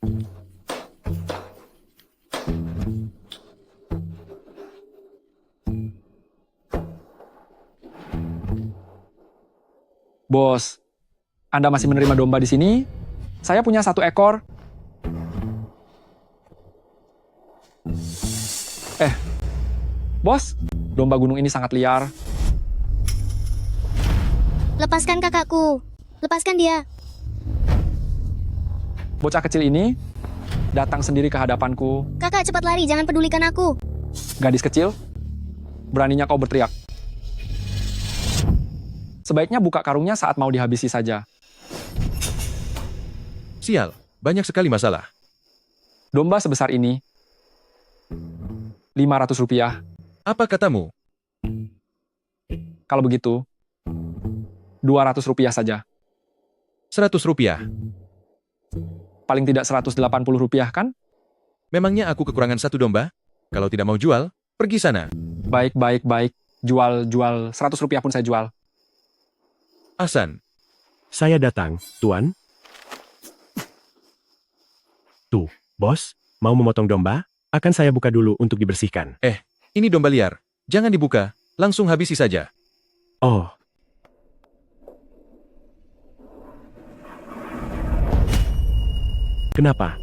Bos, Anda masih menerima domba di sini? Saya punya 1 ekor. Bos, domba gunung ini sangat liar. Lepaskan kakakku. Lepaskan dia. Bocah kecil ini datang sendiri ke hadapanku. Kakak cepat lari, jangan pedulikan aku. Gadis kecil, beraninya kau berteriak. Sebaiknya buka karungnya saat mau dihabisi saja. Sial, banyak sekali masalah. Domba sebesar ini, 500 rupiah. Apa katamu? Kalau begitu, 200 rupiah saja. 100 rupiah. Paling tidak 180 rupiah kan? Memangnya aku kekurangan 1 domba? Kalau tidak mau jual, pergi sana. Baik. Jual. 100 rupiah pun saya jual. Hasan, Saya datang, Tuan. Tuh, bos, mau memotong domba? Akan saya buka dulu untuk dibersihkan. ini domba liar. Jangan dibuka, langsung habisi saja. Oh. Kenapa?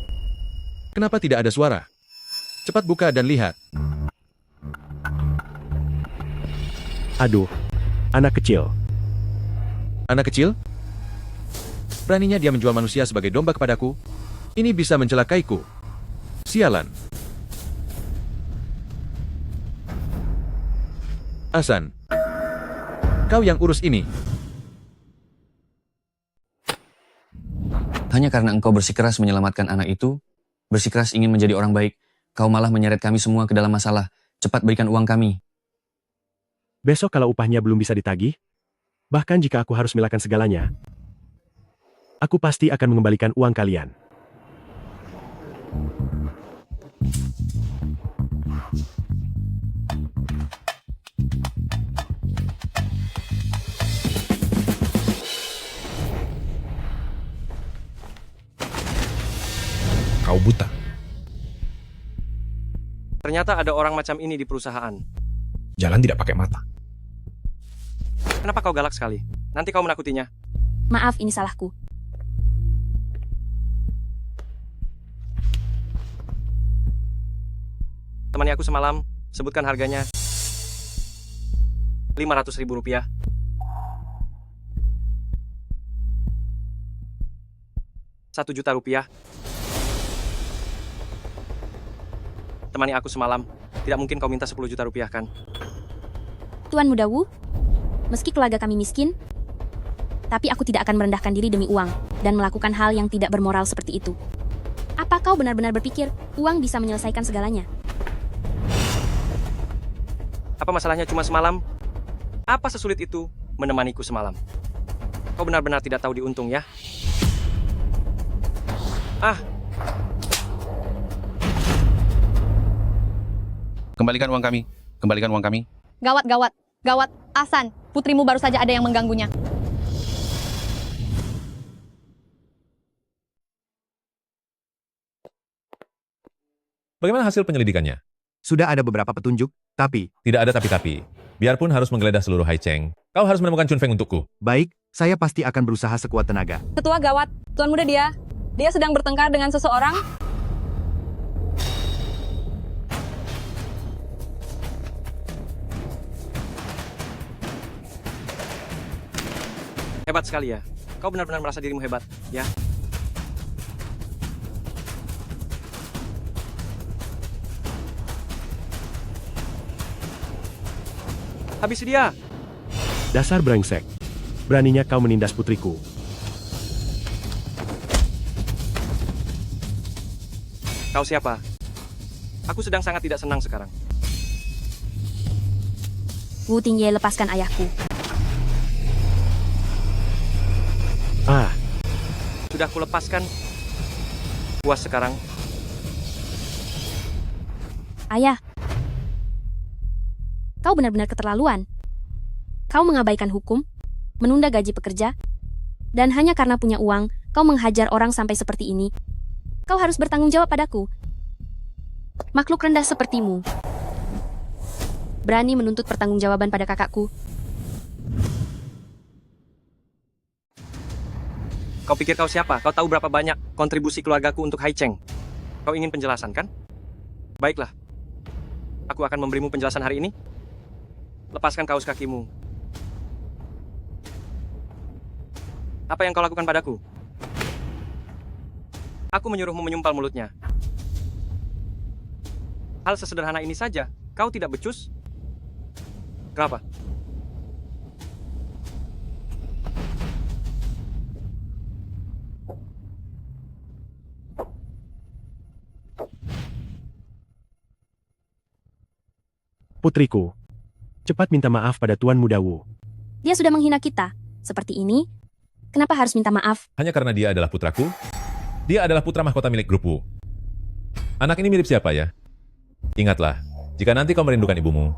Kenapa tidak ada suara? Cepat buka dan lihat. Aduh, anak kecil. Anak kecil? Beraninya dia menjual manusia sebagai domba kepadaku? Ini bisa mencelakaiku. Sialan. Hasan, kau yang urus ini. Hanya karena engkau bersikeras menyelamatkan anak itu, bersikeras ingin menjadi orang baik, kau malah menyeret kami semua ke dalam masalah. Cepat berikan uang kami. Besok kalau upahnya belum bisa ditagih, bahkan jika aku harus melakukan segalanya, aku pasti akan mengembalikan uang kalian. Kau buta. Ternyata ada orang macam ini di perusahaan. Jalan tidak pakai mata. Kenapa kau galak sekali? Nanti kau menakutinya. Maaf, ini salahku. Temani aku semalam, sebutkan harganya. 500.000 rupiah. Rp1.000.000. Temani aku semalam. Tidak mungkin kau minta 10 juta rupiah kan? Tuan Muda Wu, meski keluarga kami miskin, tapi aku tidak akan merendahkan diri demi uang dan melakukan hal yang tidak bermoral seperti itu. Apa kau benar-benar berpikir uang bisa menyelesaikan segalanya? Apa masalahnya cuma semalam? Apa sesulit itu menemaniku semalam? Kau benar-benar tidak tahu diuntung ya? Kembalikan uang kami. Kembalikan uang kami. Gawat. Hasan, putrimu baru saja ada yang mengganggunya. Bagaimana hasil penyelidikannya? Sudah ada beberapa petunjuk, tapi... Tidak ada tapi-tapi. Biarpun harus menggeledah seluruh Haicheng, kau harus menemukan Chun Feng untukku. Baik, saya pasti akan berusaha sekuat tenaga. Ketua gawat, Tuan Muda dia sedang bertengkar dengan seseorang. Hebat sekali ya. Kau benar-benar merasa dirimu hebat, ya? Habisi dia! Dasar brengsek. Beraninya kau menindas putriku. Kau siapa? Aku sedang sangat tidak senang sekarang. Wu Tingye, lepaskan ayahku. Sudah kulepaskan. Puas sekarang. Ayah, kau benar-benar keterlaluan. Kau mengabaikan hukum, menunda gaji pekerja, dan hanya karena punya uang, kau menghajar orang sampai seperti ini. Kau harus bertanggung jawab padaku. Makhluk rendah sepertimu berani menuntut pertanggungjawaban pada kakakku. Kau pikir kau siapa? Kau tahu berapa banyak kontribusi keluargaku untuk Hai Cheng? Kau ingin penjelasan, kan? Baiklah. Aku akan memberimu penjelasan hari ini. Lepaskan kaos kakimu. Apa yang kau lakukan padaku? Aku menyuruhmu menyumpal mulutnya. Hal sesederhana ini saja, kau tidak becus? Kenapa? Putriku, cepat minta maaf pada Tuan Muda Wu. Dia sudah menghina kita. Seperti ini, kenapa harus minta maaf? Hanya karena dia adalah putraku? Dia adalah putra mahkota milik grup Wu. Anak ini mirip siapa ya? Ingatlah, jika nanti kau merindukan ibumu,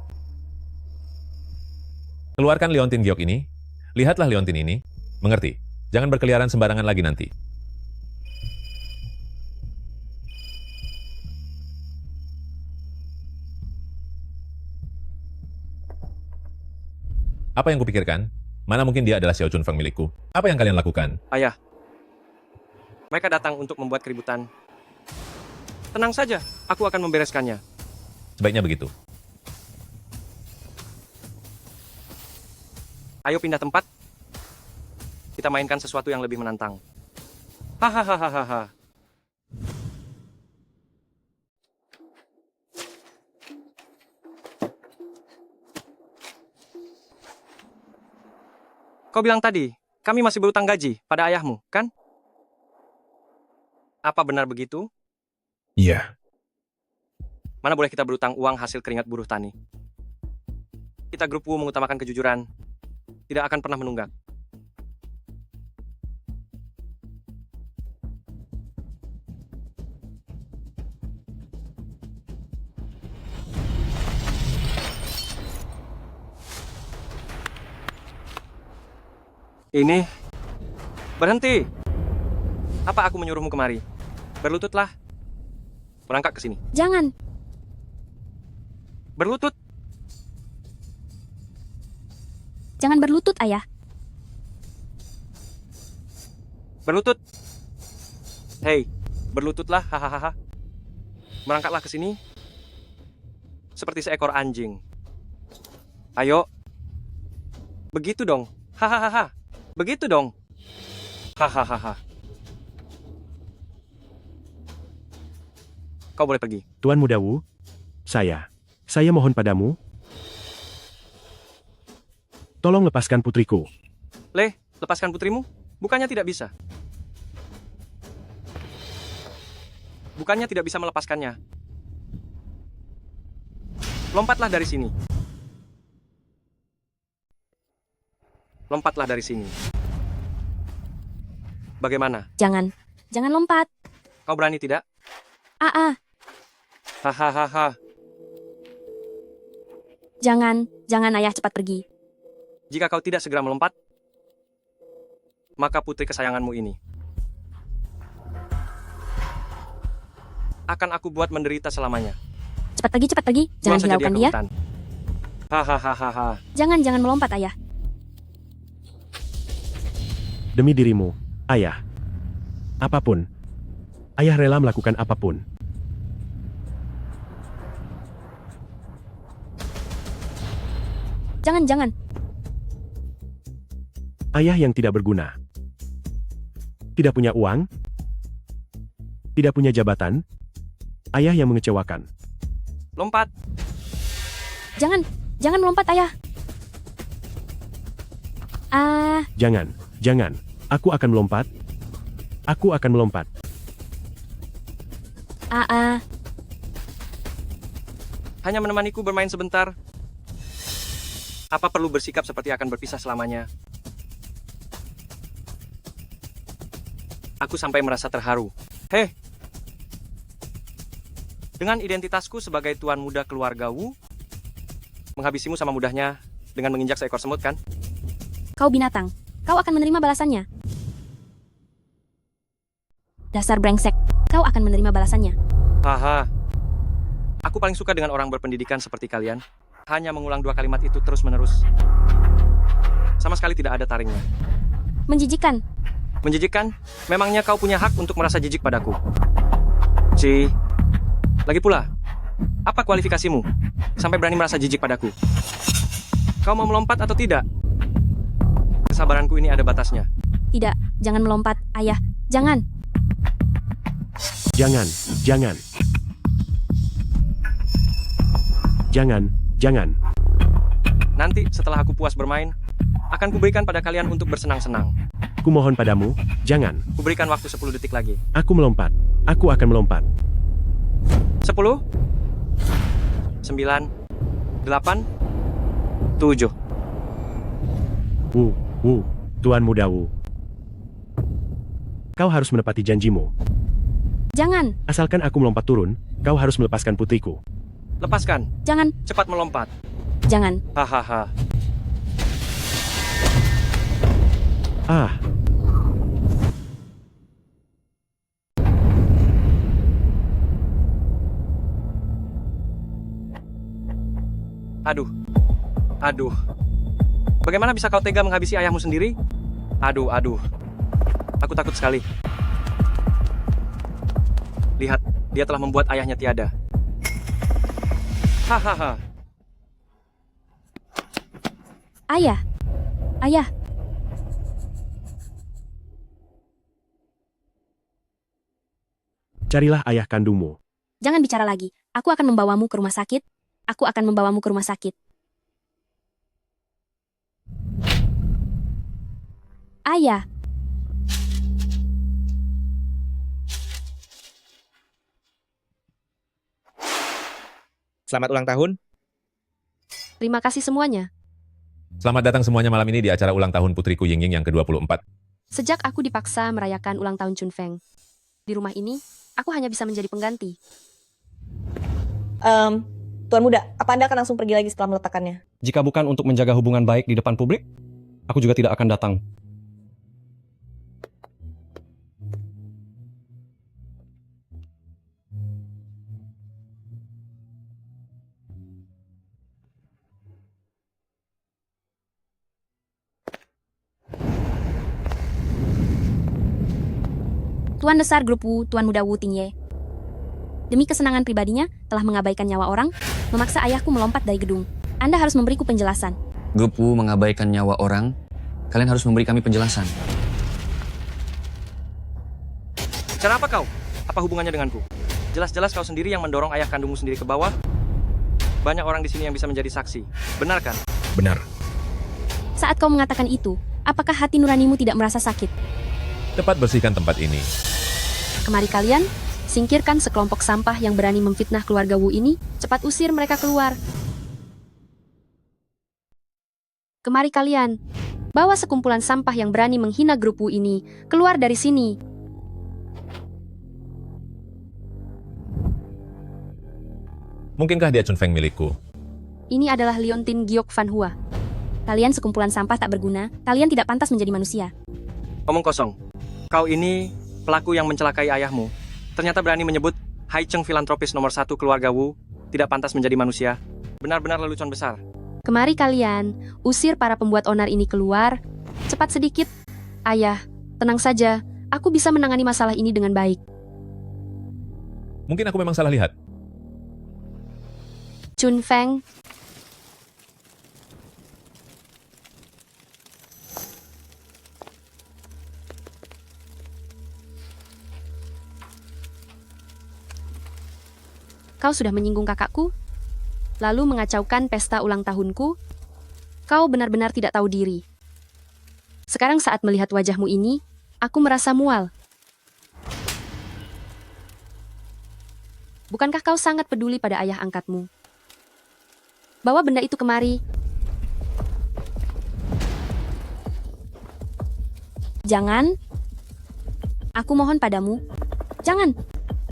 keluarkan liontin giok ini. Lihatlah liontin ini. Mengerti? Jangan berkeliaran sembarangan lagi nanti. Apa yang kupikirkan? Mana mungkin dia adalah Xiao Chunfeng milikku? Apa yang kalian lakukan? Ayah. Mereka datang untuk membuat keributan. Tenang saja, aku akan membereskannya. Sebaiknya begitu. Ayo pindah tempat. Kita mainkan sesuatu yang lebih menantang. Hahaha. Kau bilang tadi, kami masih berutang gaji pada ayahmu, kan? Apa benar begitu? Iya. Mana boleh kita berutang uang hasil keringat buruh tani? Kita grup Wu mengutamakan kejujuran. Tidak akan pernah menunggak. Ini. Berhenti. Apa aku menyuruhmu kemari? Berlututlah. Merangkak ke sini. Jangan. Berlutut. Jangan berlutut, ayah. Berlutut. Hei, berlututlah. Hahaha. Merangkaklah ke sini. Seperti seekor anjing. Ayo. Begitu dong. Hahaha. Begitu dong. Hahaha. Kau boleh pergi. Tuan Muda Wu, saya mohon padamu. Tolong lepaskan putriku. Lepaskan putrimu? Bukannya tidak bisa. Bukannya tidak bisa melepaskannya. Lompatlah dari sini. Lompatlah dari sini. Bagaimana? Jangan lompat. Kau berani tidak? Hahaha. Jangan ayah, cepat pergi. Jika kau tidak segera melompat, maka putri kesayanganmu ini akan aku buat menderita selamanya. Cepat pergi. Jangan Buang saja hiraukan ke dia. hutan. Hahaha. Jangan melompat, ayah. Demi dirimu, ayah. Apapun. Ayah rela melakukan apapun. Jangan. Ayah yang tidak berguna. Tidak punya uang. Tidak punya jabatan. Ayah yang mengecewakan. Lompat. Jangan melompat, ayah. Jangan. Aku akan melompat. Hanya menemaniku bermain sebentar. Apa perlu bersikap seperti akan berpisah selamanya? Aku sampai merasa terharu. Hei! Dengan identitasku sebagai tuan muda keluarga Wu, menghabisimu sama mudahnya dengan menginjak seekor semut, kan? Kau binatang. Kau akan menerima balasannya. Dasar brengsek. kau akan menerima balasannya. Haha. Aku paling suka dengan orang berpendidikan seperti kalian. Hanya mengulang 2 kalimat itu terus-menerus. Sama sekali tidak ada taringnya. Menjijikan. Menjijikkan? Memangnya kau punya hak untuk merasa jijik padaku? Lagi pula, apa kualifikasimu sampai berani merasa jijik padaku? Kau mau melompat atau tidak? Kesabaranku ini ada batasnya. Tidak, jangan melompat, ayah. Jangan. Jangan, jangan. Jangan, jangan. Nanti setelah aku puas bermain, akan kuberikan pada kalian untuk bersenang-senang. Kumohon padamu, jangan. Kuberikan waktu 10 detik lagi. Aku melompat. Aku akan melompat. 10, 9, 8, 7. Tuan Muda Wu. Kau harus menepati janjimu. Jangan. Asalkan aku melompat turun, kau harus melepaskan putriku. Lepaskan. Jangan. Cepat melompat. Jangan. Hahaha. Ah, Aduh. Aduh. Bagaimana bisa kau tega menghabisi ayahmu sendiri? Aduh. Aku takut sekali. Lihat, dia telah membuat ayahnya tiada. Hahaha. Ayah. Ayah. carilah ayah kandungmu. Jangan bicara lagi. Aku akan membawamu ke rumah sakit. Aku akan membawamu ke rumah sakit. Ayah. Selamat ulang tahun. Terima kasih semuanya. Selamat datang semuanya malam ini di acara ulang tahun putriku Ying Ying yang ke-24. Sejak aku dipaksa merayakan ulang tahun Chun Feng, di rumah ini, aku hanya bisa menjadi pengganti. Tuan Muda, apa Anda akan langsung pergi lagi setelah meletakkannya? Jika bukan untuk menjaga hubungan baik di depan publik, aku juga tidak akan datang. Tuan Besar Grup Wu, Tuan Muda Wu Tingye. Demi kesenangan pribadinya, telah mengabaikan nyawa orang, memaksa ayahku melompat dari gedung. Anda harus memberiku penjelasan. Grup Wu mengabaikan nyawa orang, kalian harus memberi kami penjelasan. Cara apa kau? Apa hubungannya denganku? Jelas-jelas kau sendiri yang mendorong ayah kandungmu sendiri ke bawah. Banyak orang di sini yang bisa menjadi saksi. Benar kan? Benar. Saat kau mengatakan itu, apakah hati nuranimu tidak merasa sakit? Cepat bersihkan tempat ini. Kemari kalian, singkirkan sekelompok sampah yang berani memfitnah keluarga Wu ini, cepat usir mereka keluar. Kemari kalian, bawa sekumpulan sampah yang berani menghina grup Wu ini, keluar dari sini. Mungkinkah dia Chun Feng milikku? Ini adalah Liontin Giok Van Hua. Kalian sekumpulan sampah tak berguna, kalian tidak pantas menjadi manusia. Omong kosong. Kau ini pelaku yang mencelakai ayahmu. Ternyata berani menyebut Hai Cheng filantropis nomor 1 keluarga Wu tidak pantas menjadi manusia. Benar-benar lelucon besar. Kemari kalian, usir para pembuat onar ini keluar. Cepat sedikit. Ayah, tenang saja. Aku bisa menangani masalah ini dengan baik. Mungkin aku memang salah lihat. Chun Feng. Kau sudah menyinggung kakakku, lalu mengacaukan pesta ulang tahunku. Kau benar-benar tidak tahu diri. Sekarang saat melihat wajahmu ini, aku merasa mual. Bukankah kau sangat peduli pada ayah angkatmu? Bawa benda itu kemari. Jangan. Aku mohon padamu. Jangan.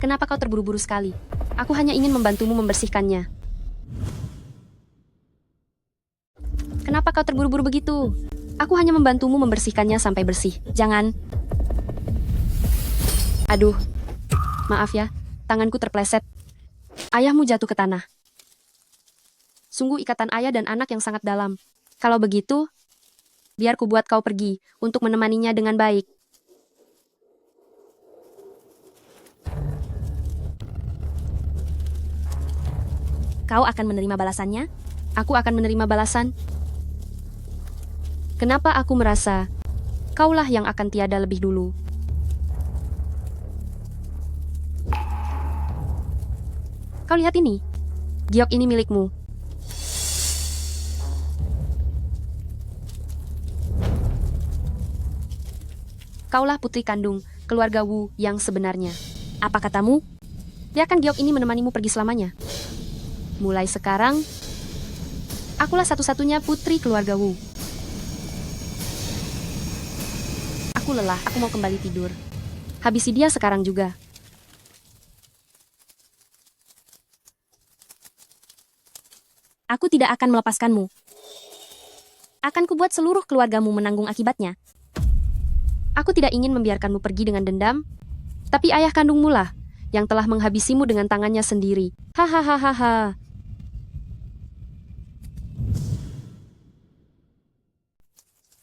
Kenapa kau terburu-buru sekali? Aku hanya ingin membantumu membersihkannya. Kenapa kau terburu-buru begitu? Aku hanya membantumu membersihkannya sampai bersih. Jangan. Aduh. Maaf ya, tanganku terpleset. Ayahmu jatuh ke tanah. Sungguh ikatan ayah dan anak yang sangat dalam. Kalau begitu, biar ku buat kau pergi untuk menemaninya dengan baik. Kau akan menerima balasannya? Aku akan menerima balasan. Kenapa aku merasa kaulah yang akan tiada lebih dulu? Kau lihat ini. Giok ini milikmu. Kaulah putri kandung keluarga Wu yang sebenarnya. Apa katamu? Biarkan Giok ini menemanimu pergi selamanya. Mulai sekarang, akulah satu-satunya putri keluarga Wu. Aku lelah, aku mau kembali tidur. Habisi dia sekarang juga. Aku tidak akan melepaskanmu. Akan kubuat seluruh keluargamu menanggung akibatnya. Aku tidak ingin membiarkanmu pergi dengan dendam, tapi ayah kandungmu lah yang telah menghabisimu dengan tangannya sendiri. Hahaha.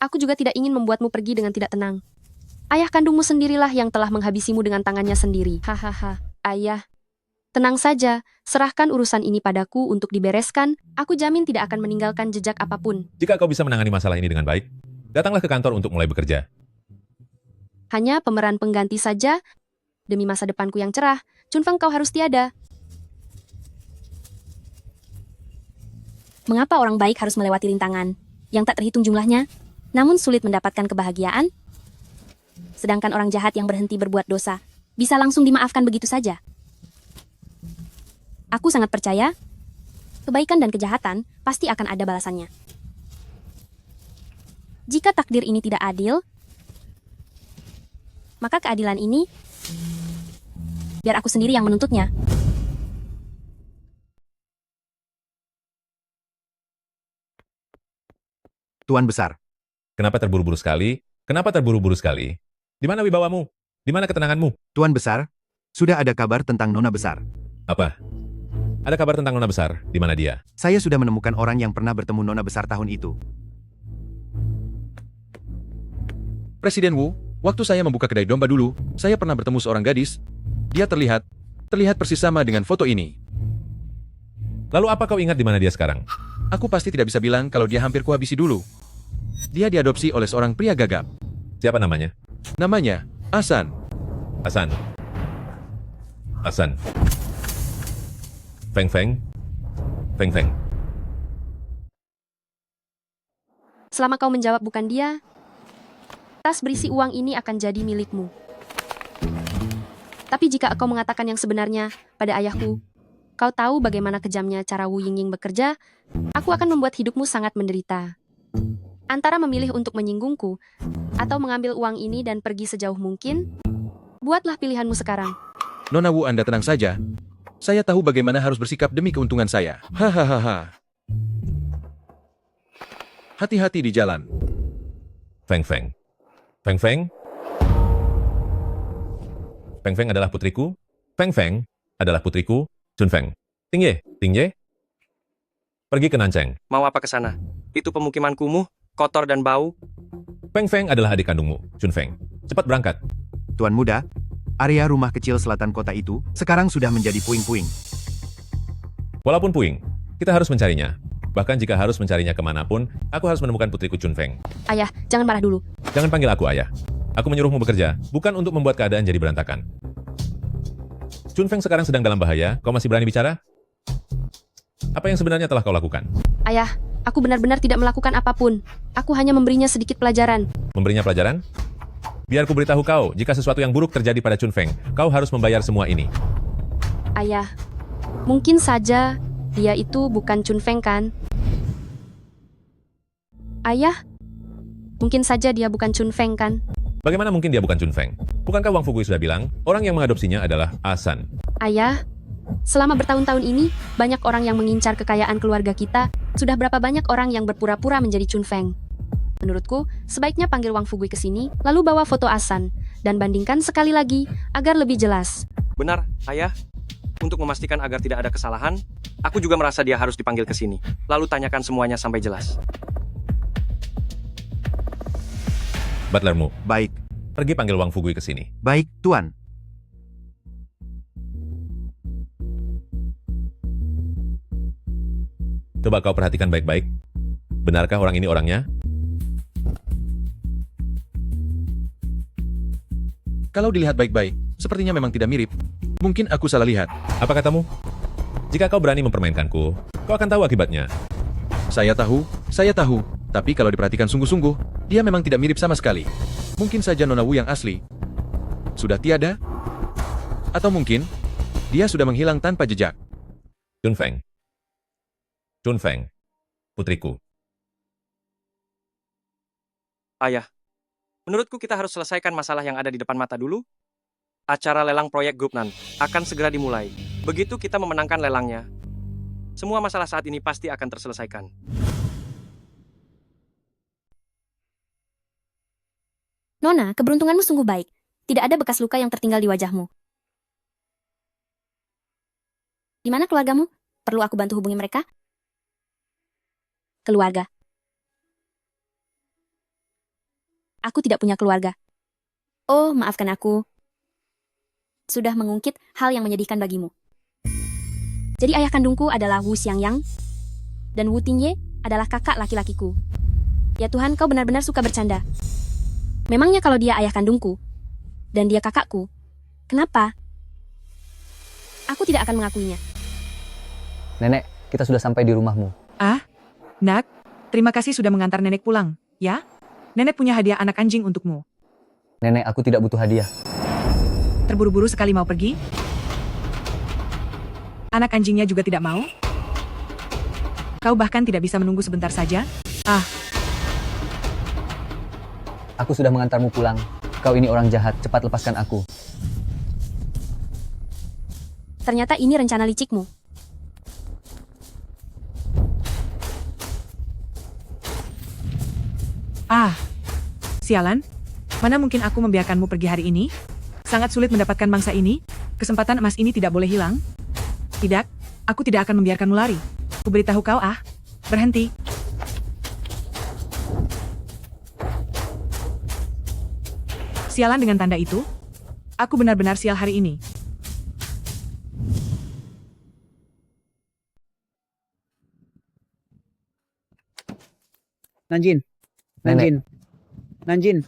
Aku juga tidak ingin membuatmu pergi dengan tidak tenang. Ayah kandungmu sendirilah yang telah menghabisimu dengan tangannya sendiri. Hahaha. Ayah, tenang saja, serahkan urusan ini padaku untuk dibereskan. Aku jamin tidak akan meninggalkan jejak apapun. Jika kau bisa menangani masalah ini dengan baik, datanglah ke kantor untuk mulai bekerja. Hanya pemeran pengganti saja. Demi masa depanku yang cerah, Chunfeng kau harus tiada. Mengapa orang baik harus melewati rintangan yang tak terhitung jumlahnya, namun sulit mendapatkan kebahagiaan? Sedangkan orang jahat yang berhenti berbuat dosa, bisa langsung dimaafkan begitu saja. Aku sangat percaya, kebaikan dan kejahatan pasti akan ada balasannya. Jika takdir ini tidak adil, maka keadilan ini, biar aku sendiri yang menuntutnya. Tuan Besar. Kenapa terburu-buru sekali? Kenapa terburu-buru sekali? Di mana wibawamu? Di mana ketenanganmu? Tuan Besar, sudah ada kabar tentang Nona Besar. Apa? Ada kabar tentang Nona Besar? Di mana dia? Saya sudah menemukan orang yang pernah bertemu Nona Besar tahun itu. Presiden Wu, waktu saya membuka kedai domba dulu, saya pernah bertemu seorang gadis. Dia terlihat persis sama dengan foto ini. Lalu apa kau ingat di mana dia sekarang? Aku pasti tidak bisa bilang kalau dia hampir kuhabisi dulu. Dia diadopsi oleh seorang pria gagap. Siapa namanya? Namanya Asan. Hasan. Hasan. Feng Feng. Feng Feng. Selama kau menjawab bukan dia, tas berisi uang ini akan jadi milikmu. Tapi jika kau mengatakan yang sebenarnya pada ayahku, kau tahu bagaimana kejamnya cara Wu Yingying bekerja, aku akan membuat hidupmu sangat menderita. Antara memilih untuk menyinggungku, atau mengambil uang ini dan pergi sejauh mungkin, buatlah pilihanmu sekarang. Nona Wu, Anda tenang saja. Saya tahu bagaimana harus bersikap demi keuntungan saya. Hahaha. Hati-hati di jalan. Feng Feng. Feng Feng. Feng Feng adalah putriku. Feng Feng adalah putriku. Chun Feng. Tingye. Tingye. Pergi ke Nanceng. Mau apa ke sana? Itu pemukiman kumuh, kotor dan bau. Feng Feng adalah adik kandungmu, Chun Feng. Cepat berangkat. Tuan Muda, area rumah kecil selatan kota itu sekarang sudah menjadi puing-puing. Walaupun puing, kita harus mencarinya. Bahkan jika harus mencarinya kemanapun, aku harus menemukan putriku Chun Feng. Ayah, jangan marah dulu. Jangan panggil aku ayah. Aku menyuruhmu bekerja, bukan untuk membuat keadaan jadi berantakan. Chun Feng sekarang sedang dalam bahaya, kau masih berani bicara? Apa yang sebenarnya telah kau lakukan? Ayah, aku benar-benar tidak melakukan apapun. Aku hanya memberinya sedikit pelajaran. Memberinya pelajaran? Biar ku beritahu kau, jika sesuatu yang buruk terjadi pada Chun Feng, kau harus membayar semua ini. Ayah, mungkin saja dia itu bukan Chun Feng kan? Ayah, mungkin saja dia bukan Chun Feng kan? Bagaimana mungkin dia bukan Chun Feng? Bukankah Wang Fugui sudah bilang, orang yang mengadopsinya adalah Asan? Ayah, selama bertahun-tahun ini, banyak orang yang mengincar kekayaan keluarga kita. Sudah berapa banyak orang yang berpura-pura menjadi Chun Feng? Menurutku, sebaiknya panggil Wang Fugui ke sini, lalu bawa foto Asan, dan bandingkan sekali lagi, agar lebih jelas. Benar, Ayah. Untuk memastikan agar tidak ada kesalahan, aku juga merasa dia harus dipanggil ke sini. Lalu tanyakan semuanya sampai jelas. Butlermu, Baik, pergi panggil Wang Fugui ke sini. baik, Tuan. Coba kau perhatikan baik-baik. Benarkah orang ini orangnya? Kalau dilihat baik-baik, sepertinya memang tidak mirip. Mungkin aku salah lihat. Apa katamu? Jika kau berani mempermainkanku, kau akan tahu akibatnya. Saya tahu. Tapi kalau diperhatikan sungguh-sungguh, dia memang tidak mirip sama sekali. Mungkin saja Nona Wu yang asli sudah tiada. Atau mungkin, dia sudah menghilang tanpa jejak. Chun Feng, putriku. Ayah, menurutku kita harus selesaikan masalah yang ada di depan mata dulu. Acara lelang proyek Gupnan akan segera dimulai. Begitu kita memenangkan lelangnya, semua masalah saat ini pasti akan terselesaikan. Nona, keberuntunganmu sungguh baik. Tidak ada bekas luka yang tertinggal di wajahmu. Di mana keluargamu? Perlu aku bantu hubungi mereka? Keluarga. Aku tidak punya keluarga. Oh, maafkan aku. Sudah mengungkit hal yang menyedihkan bagimu. Jadi ayah kandungku adalah Wu Xiangyang, dan Wu Tingye adalah kakak laki-lakiku. Ya Tuhan, kau benar-benar suka bercanda. Memangnya kalau dia ayah kandungku, dan dia kakakku, kenapa? Aku tidak akan mengakuinya. Nenek, kita sudah sampai di rumahmu. Nak, terima kasih sudah mengantar nenek pulang, ya? Nenek punya hadiah anak anjing untukmu. Nenek, aku tidak butuh hadiah. Terburu-buru sekali mau pergi? Anak anjingnya juga tidak mau? Kau bahkan tidak bisa menunggu sebentar saja? Aku sudah mengantarmu pulang. Kau ini orang jahat, cepat lepaskan aku. Ternyata ini rencana licikmu. Sialan. Mana mungkin aku membiarkanmu pergi hari ini? Sangat sulit mendapatkan mangsa ini. Kesempatan emas ini tidak boleh hilang. Tidak, aku tidak akan membiarkanmu lari. Aku beritahu kau, berhenti. Sialan dengan tanda itu. Aku benar-benar sial hari ini. Nanjin.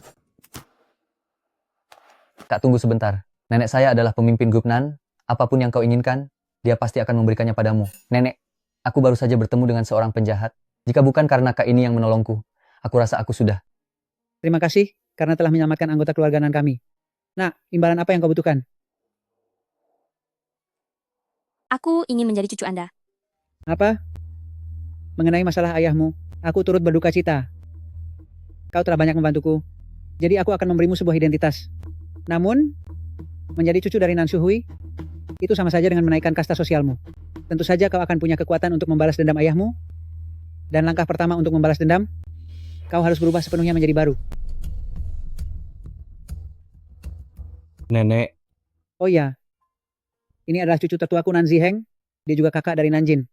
Kak, tunggu sebentar. Nenek saya adalah pemimpin Gupnan. Apapun yang kau inginkan, dia pasti akan memberikannya padamu. Nenek, aku baru saja bertemu dengan seorang penjahat. Jika bukan karena Kak ini yang menolongku, aku rasa aku sudah. Terima kasih karena telah menyelamatkan anggota keluarga nan kami. Nah, imbalan apa yang kau butuhkan? Aku ingin menjadi cucu Anda. Apa? Mengenai masalah ayahmu, aku turut berduka cita. Kau telah banyak membantuku, jadi aku akan memberimu sebuah identitas. Namun, menjadi cucu dari Nan Shuhui, itu sama saja dengan menaikkan kasta sosialmu. Tentu saja kau akan punya kekuatan untuk membalas dendam ayahmu, dan langkah pertama untuk membalas dendam, kau harus berubah sepenuhnya menjadi baru. Nenek, Oh iya, ini adalah cucu tertuaku Nan Ziheng, dia juga kakak dari Nanjin.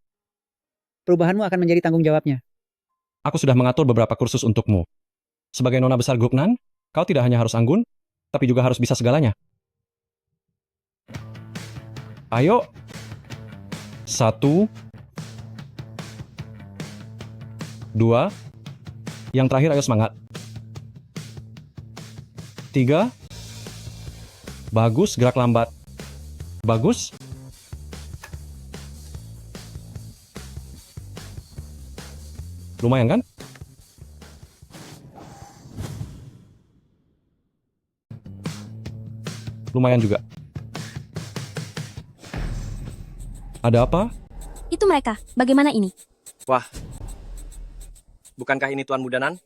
Perubahanmu akan menjadi tanggung jawabnya. aku sudah mengatur beberapa kursus untukmu. Sebagai nona besar Gupnan, kau tidak hanya harus anggun, tapi juga harus bisa segalanya. Ayo. 1, 2. Yang terakhir ayo semangat. 3. Bagus, gerak lambat. Bagus. Lumayan kan? Lumayan juga. Ada apa? Itu mereka. Bagaimana ini? Wah, bukankah ini Tuan Mudanan?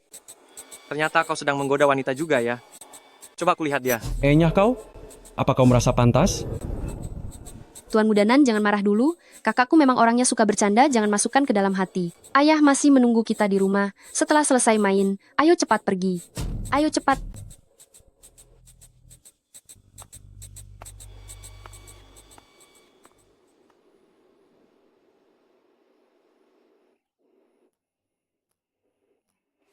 Ternyata kau sedang menggoda wanita juga ya. Coba kulihat dia. Nyah kau? Apa kau merasa pantas? Tuan Mudanan, jangan marah dulu. Kakakku memang orangnya suka bercanda, jangan masukkan ke dalam hati. Ayah masih menunggu kita di rumah. Setelah selesai main, ayo cepat pergi. Ayo cepat.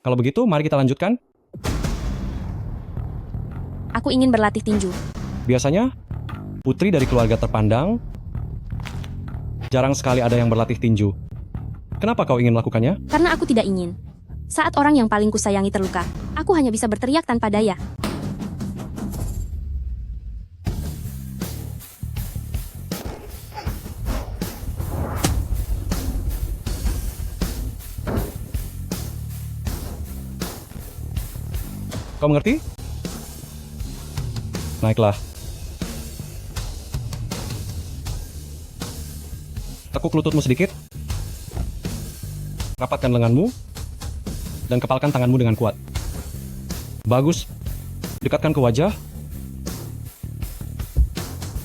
Kalau begitu, mari kita lanjutkan. Aku ingin berlatih tinju. Biasanya, putri dari keluarga terpandang, jarang sekali ada yang berlatih tinju. Kenapa kau ingin melakukannya? Karena aku tidak ingin. Saat orang yang paling kusayangi terluka, aku hanya bisa berteriak tanpa daya. Kau mengerti? Naiklah. Tekuk lututmu sedikit. Rapatkan lenganmu. Dan kepalkan tanganmu dengan kuat. Bagus. Dekatkan ke wajah.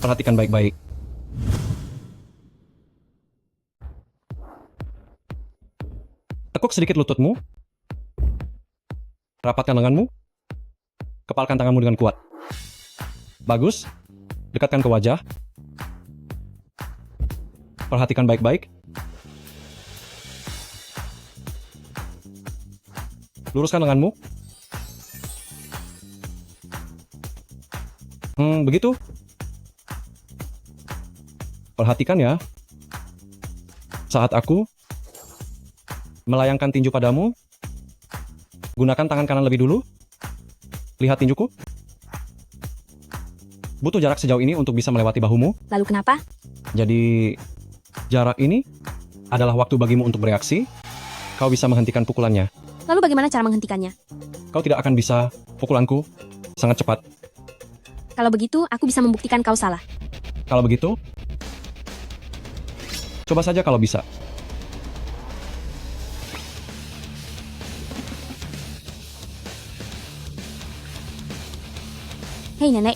Perhatikan baik-baik. Tekuk sedikit lututmu. Rapatkan lenganmu. Kepalkan tanganmu dengan kuat. Bagus. Dekatkan ke wajah. Perhatikan baik-baik. Luruskan lenganmu. Begitu. Perhatikan ya. Saat aku melayangkan tinju padamu, gunakan tangan kanan lebih dulu. Lihat tinjuku. Butuh jarak sejauh ini untuk bisa melewati bahumu. Lalu kenapa? Jadi, jarak ini adalah waktu bagimu untuk bereaksi. Kau bisa menghentikan pukulannya. Lalu bagaimana cara menghentikannya? Kau tidak akan bisa. Pukulanku sangat cepat. Kalau begitu, aku bisa membuktikan kau salah. Kalau begitu, coba saja kalau bisa. Hei nenek.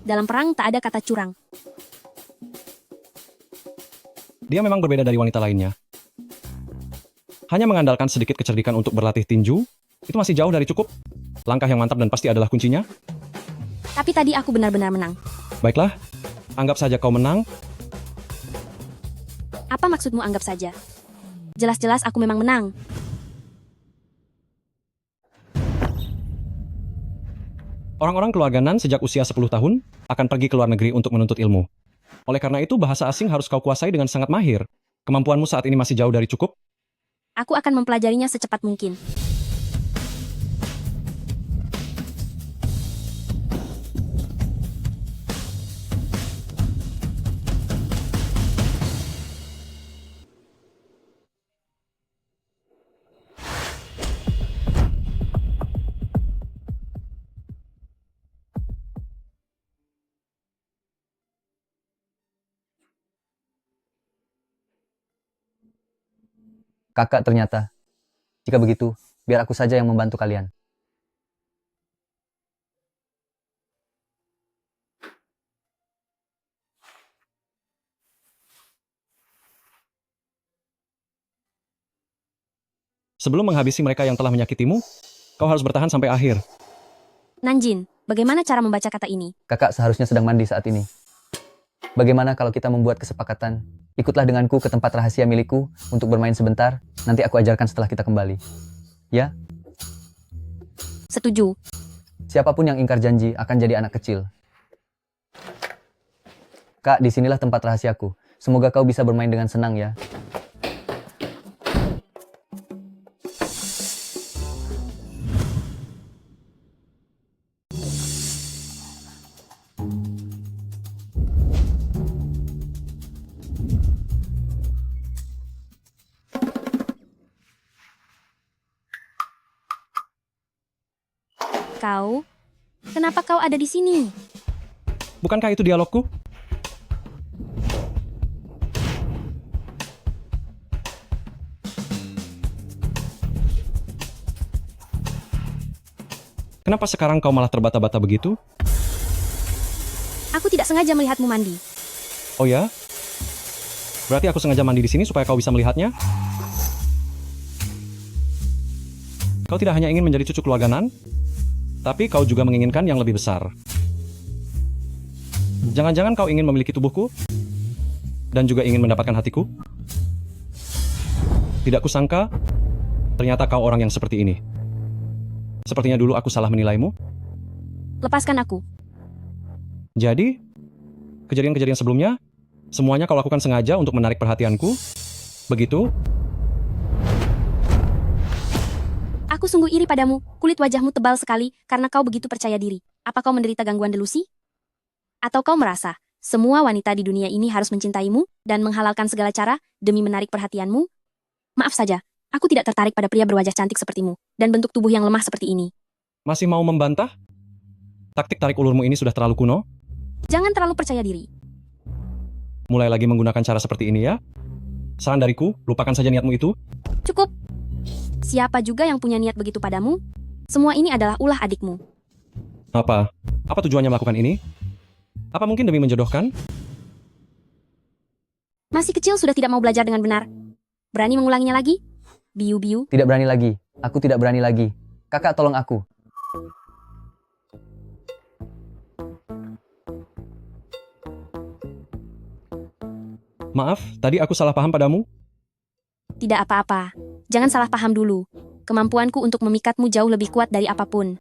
Dalam perang tak ada kata curang. Dia memang berbeda dari wanita lainnya. Hanya mengandalkan sedikit kecerdikan untuk berlatih tinju, itu masih jauh dari cukup. Langkah yang mantap dan pasti adalah kuncinya. Tapi tadi aku benar-benar menang. Baiklah, anggap saja kau menang. Apa maksudmu anggap saja? Jelas-jelas aku memang menang. Orang-orang keluarga Nan sejak usia 10 tahun akan pergi ke luar negeri untuk menuntut ilmu. Oleh karena itu, bahasa asing harus kau kuasai dengan sangat mahir. Kemampuanmu saat ini masih jauh dari cukup. Aku akan mempelajarinya secepat mungkin. Kakak ternyata. Jika begitu, biar aku saja yang membantu kalian. Sebelum menghabisi mereka yang telah menyakitimu, kau harus bertahan sampai akhir. Nanjin, bagaimana cara membaca kata ini? Kakak seharusnya sedang mandi saat ini. Bagaimana kalau kita membuat kesepakatan? Ikutlah denganku ke tempat rahasia milikku untuk bermain sebentar. Nanti aku ajarkan setelah kita kembali. Ya? Setuju. Siapapun yang ingkar janji akan jadi anak kecil. Kak, disinilah tempat rahasiaku. Semoga kau bisa bermain dengan senang ya. Kau? Kenapa kau ada di sini? Bukankah itu dialogku? Kenapa sekarang kau malah terbata-bata begitu? Aku tidak sengaja melihatmu mandi. Oh ya? Berarti aku sengaja mandi di sini supaya kau bisa melihatnya? Kau tidak hanya ingin menjadi cucu keluarga Nan, tapi kau juga menginginkan yang lebih besar. Jangan-jangan kau ingin memiliki tubuhku? Dan juga ingin mendapatkan hatiku? Tidak kusangka, ternyata kau orang yang seperti ini. Sepertinya dulu aku salah menilaimu. Lepaskan aku. Jadi, kejadian-kejadian sebelumnya, semuanya kau lakukan sengaja untuk menarik perhatianku? Begitu? Aku sungguh iri padamu. Kulit wajahmu tebal sekali karena kau begitu percaya diri. Apa kau menderita gangguan delusi? Atau kau merasa semua wanita di dunia ini harus mencintaimu dan menghalalkan segala cara demi menarik perhatianmu? Maaf saja, aku tidak tertarik pada pria berwajah cantik sepertimu dan bentuk tubuh yang lemah seperti ini. Masih mau membantah? Taktik tarik ulurmu ini sudah terlalu kuno. Jangan terlalu percaya diri. Mulai lagi menggunakan cara seperti ini ya. Saran dariku, lupakan saja niatmu itu. Cukup. Siapa juga yang punya niat begitu padamu? Semua ini adalah ulah adikmu. Apa? Apa tujuannya melakukan ini? Apa mungkin demi menjodohkan? Masih kecil sudah tidak mau belajar dengan benar. Berani mengulanginya lagi? Biu-biu. Tidak berani lagi. Aku tidak berani lagi. Kakak, tolong aku. Maaf, tadi aku salah paham padamu. Tidak apa-apa. Jangan salah paham dulu. Kemampuanku untuk memikatmu jauh lebih kuat dari apapun.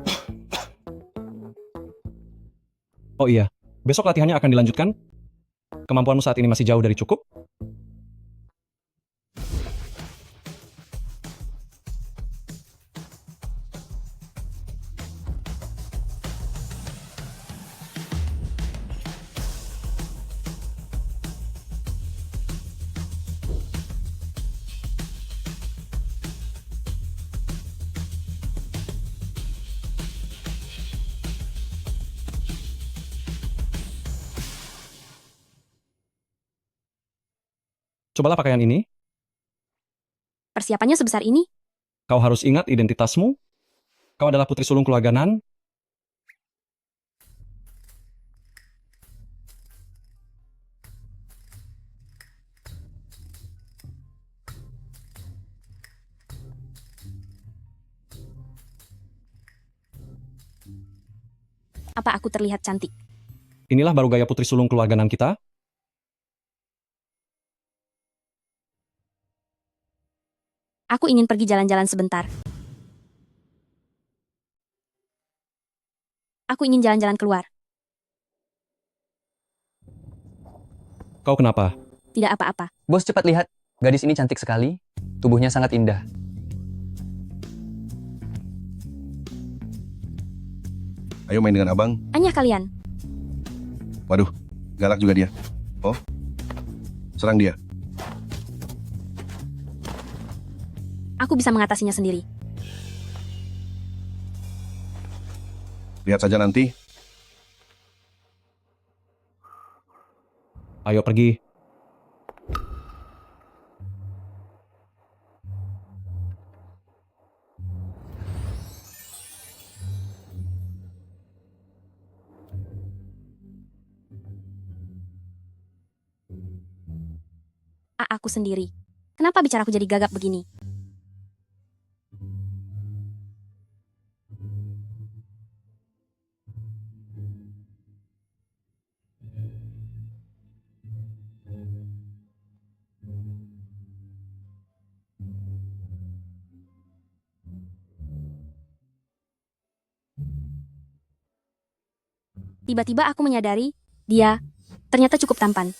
Oh iya, besok latihannya akan dilanjutkan? Kemampuanmu saat ini masih jauh dari cukup? Cobalah pakaian ini. Persiapannya sebesar ini? Kau harus ingat identitasmu. Kau adalah putri sulung keluarga Nan. Apa aku terlihat cantik? Inilah baru gaya putri sulung keluarga Nan kita. Aku ingin pergi jalan-jalan sebentar. Aku ingin jalan-jalan keluar. Kau kenapa? Tidak apa-apa. Bos, cepat lihat. Gadis ini cantik sekali. Tubuhnya sangat indah. Ayo main dengan abang. Anyah kalian. Waduh, galak juga dia. Oh, serang dia. Aku bisa mengatasinya sendiri. Lihat saja nanti. Ayo pergi. Aku sendiri. Kenapa bicaraku jadi gagap begini? Tiba-tiba aku menyadari, dia ternyata cukup tampan.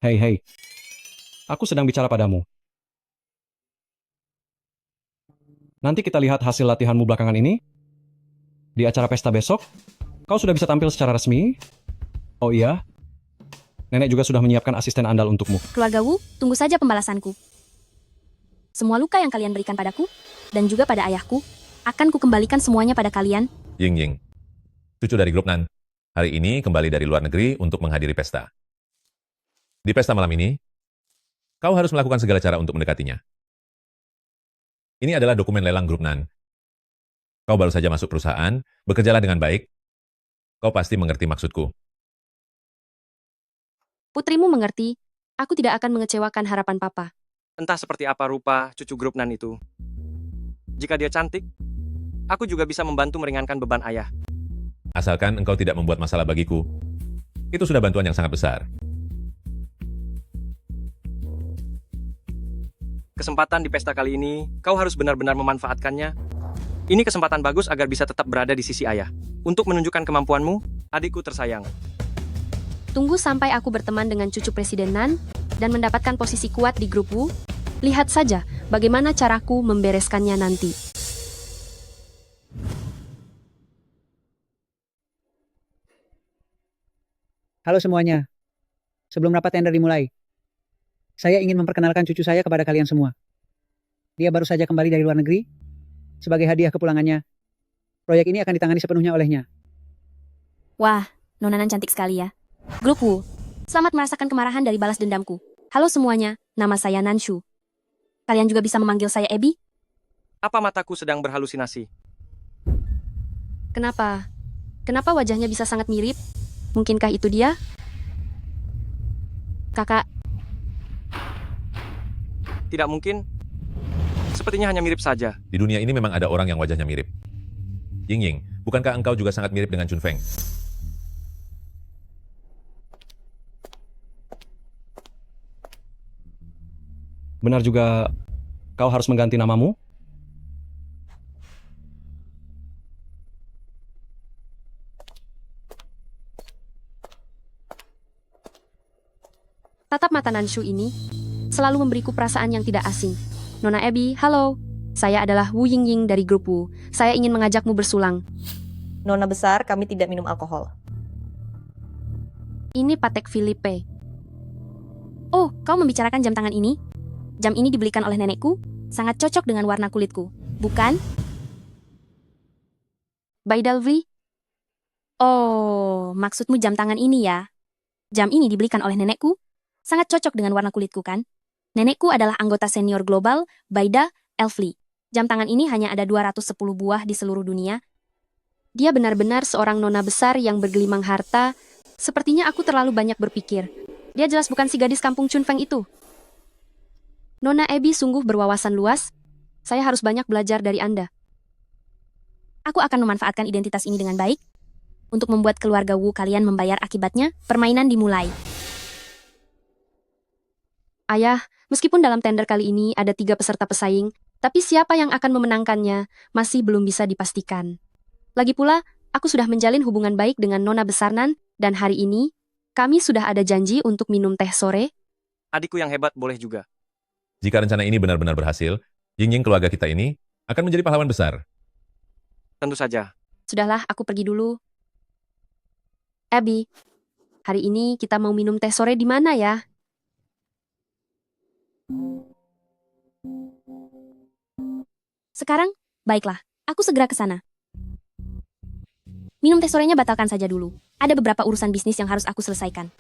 Hei, hei. Aku sedang bicara padamu. Nanti kita lihat hasil latihanmu belakangan ini. Di acara pesta besok, kau sudah bisa tampil secara resmi. Oh iya, nenek juga sudah menyiapkan asisten andal untukmu. Keluarga Wu, tunggu saja pembalasanku. Semua luka yang kalian berikan padaku, dan juga pada ayahku, akan kukembalikan semuanya pada kalian. Ying Ying, cucu dari grup Nan, hari ini kembali dari luar negeri untuk menghadiri pesta. Di pesta malam ini, kau harus melakukan segala cara untuk mendekatinya. Ini adalah dokumen lelang grup Nan. Kau baru saja masuk perusahaan, bekerjalah dengan baik, Kau pasti mengerti maksudku. Putrimu mengerti, aku tidak akan mengecewakan harapan papa. Entah seperti apa rupa cucu grup Nan itu. Jika dia cantik, aku juga bisa membantu meringankan beban ayah. Asalkan engkau tidak membuat masalah bagiku, itu sudah bantuan yang sangat besar. Kesempatan di pesta kali ini, kau harus benar-benar memanfaatkannya. Ini kesempatan bagus agar bisa tetap berada di sisi ayah. Untuk menunjukkan kemampuanmu, adikku tersayang. Tunggu sampai aku berteman dengan cucu Presiden Nan dan mendapatkan posisi kuat di grup Wu. Lihat saja bagaimana caraku membereskannya nanti. Halo semuanya. Sebelum rapat tender dimulai, saya ingin memperkenalkan cucu saya kepada kalian semua. Dia baru saja kembali dari luar negeri. Sebagai hadiah kepulangannya, proyek ini akan ditangani sepenuhnya olehnya. Wah, Nona Nan cantik sekali ya. Grup Wu, selamat merasakan kemarahan dari balas dendamku. Halo semuanya, nama saya Nanshu. Kalian juga bisa memanggil saya Abby? Apa mataku sedang berhalusinasi? Kenapa? Kenapa wajahnya bisa sangat mirip? Mungkinkah itu dia? Kakak, Tidak mungkin. Sepertinya hanya mirip saja. Di dunia ini memang ada orang yang wajahnya mirip. Ying, bukankah engkau juga sangat mirip dengan Chun Feng? Benar juga kau harus mengganti namamu? tatap mata Nanshu ini selalu memberiku perasaan yang tidak asing. Nona Abby, halo. Saya adalah Wu Yingying dari grup Wu. Saya ingin mengajakmu bersulang. Nona besar, kami tidak minum alkohol. Ini Patek Philippe. Oh, kau membicarakan jam tangan ini? Jam ini dibelikan oleh nenekku. Sangat cocok dengan warna kulitku, bukan? Baidalvi? Oh, maksudmu jam tangan ini ya? Jam ini dibelikan oleh nenekku. Sangat cocok dengan warna kulitku, kan? Nenekku adalah anggota senior global, Baida Elfli. Jam tangan ini hanya ada 210 buah di seluruh dunia. Dia benar-benar seorang nona besar yang bergelimang harta. Sepertinya aku terlalu banyak berpikir. Dia jelas bukan si gadis kampung Chun Feng itu. Nona Abby sungguh berwawasan luas. Saya harus banyak belajar dari Anda. Aku akan memanfaatkan identitas ini dengan baik. Untuk membuat keluarga Wu kalian membayar akibatnya, permainan dimulai. Ayah, meskipun dalam tender kali ini ada 3 peserta pesaing, tapi siapa yang akan memenangkannya masih belum bisa dipastikan. Lagi pula, aku sudah menjalin hubungan baik dengan Nona Besar Nan, dan hari ini, kami sudah ada janji untuk minum teh sore. Adikku yang hebat boleh juga. Jika rencana ini benar-benar berhasil, Ying keluarga kita ini akan menjadi pahlawan besar. Tentu saja. Sudahlah, aku pergi dulu. Abby, hari ini kita mau minum teh sore di mana ya? Sekarang, baiklah, aku segera ke sana. Minum teh sorenya batalkan saja dulu. Ada beberapa urusan bisnis yang harus aku selesaikan.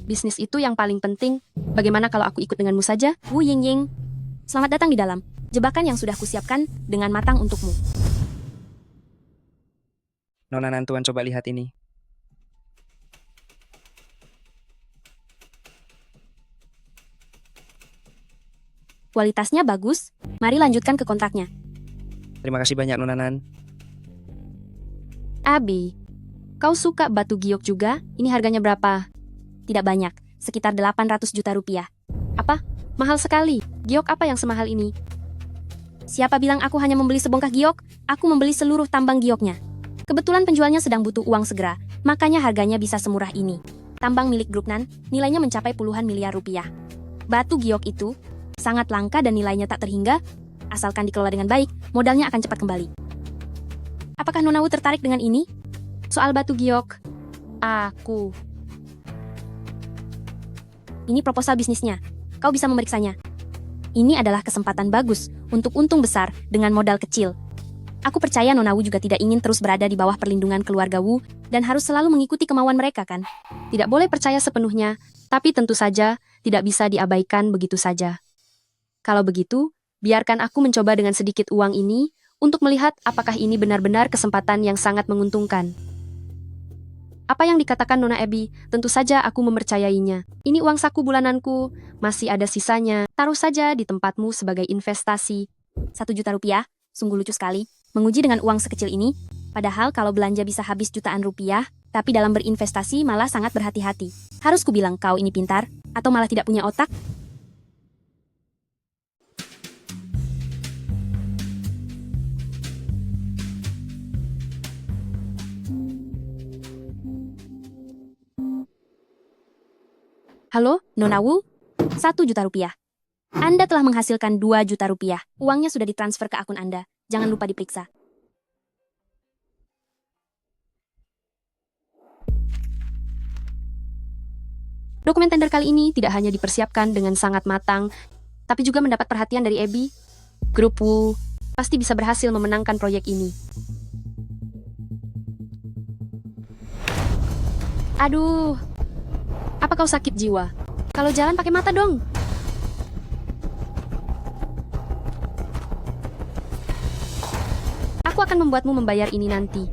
Bisnis itu yang paling penting. Bagaimana kalau aku ikut denganmu saja, Wu Yingying? Selamat datang di dalam. Jebakan yang sudah kusiapkan dengan matang untukmu. Nona Nantuan, coba lihat ini. Kualitasnya bagus. Mari lanjutkan ke kontraknya. Terima kasih banyak, Nona Nan. Abby, kau suka batu giok juga? Ini harganya berapa? Tidak banyak, sekitar 800 juta rupiah. Apa? Mahal sekali. Giok apa yang semahal ini? Siapa bilang aku hanya membeli sebongkah giok? Aku membeli seluruh tambang gioknya. Kebetulan penjualnya sedang butuh uang segera, makanya harganya bisa semurah ini. Tambang milik grup Nan, nilainya mencapai puluhan miliar rupiah. Batu giok itu sangat langka dan nilainya tak terhingga. Asalkan dikelola dengan baik, modalnya akan cepat kembali. Apakah Nona Wu tertarik dengan ini? Soal batu giok, aku. Ini proposal bisnisnya. Kau bisa memeriksanya. Ini adalah kesempatan bagus untuk untung besar dengan modal kecil. Aku percaya Nona Wu juga tidak ingin terus berada di bawah perlindungan keluarga Wu dan harus selalu mengikuti kemauan mereka, kan? Tidak boleh percaya sepenuhnya, tapi tentu saja tidak bisa diabaikan begitu saja. Kalau begitu, biarkan aku mencoba dengan sedikit uang ini untuk melihat apakah ini benar-benar kesempatan yang sangat menguntungkan. Apa yang dikatakan Nona Abby, tentu saja aku mempercayainya. Ini uang saku bulananku, masih ada sisanya. Taruh saja di tempatmu sebagai investasi. 1 juta rupiah, sungguh lucu sekali. Menguji dengan uang sekecil ini, padahal kalau belanja bisa habis jutaan rupiah, tapi dalam berinvestasi malah sangat berhati-hati. Harus kubilang kau ini pintar, atau malah tidak punya otak? Halo, Nona Wu? 1 juta rupiah. Anda telah menghasilkan 2 juta rupiah. Uangnya sudah ditransfer ke akun Anda. Jangan lupa diperiksa. Dokumen tender kali ini tidak hanya dipersiapkan dengan sangat matang, tapi juga mendapat perhatian dari Abby. Grup Wu pasti bisa berhasil memenangkan proyek ini. Aduh, apa kau sakit jiwa? Kalau jalan pakai mata dong. Aku akan membuatmu membayar ini nanti.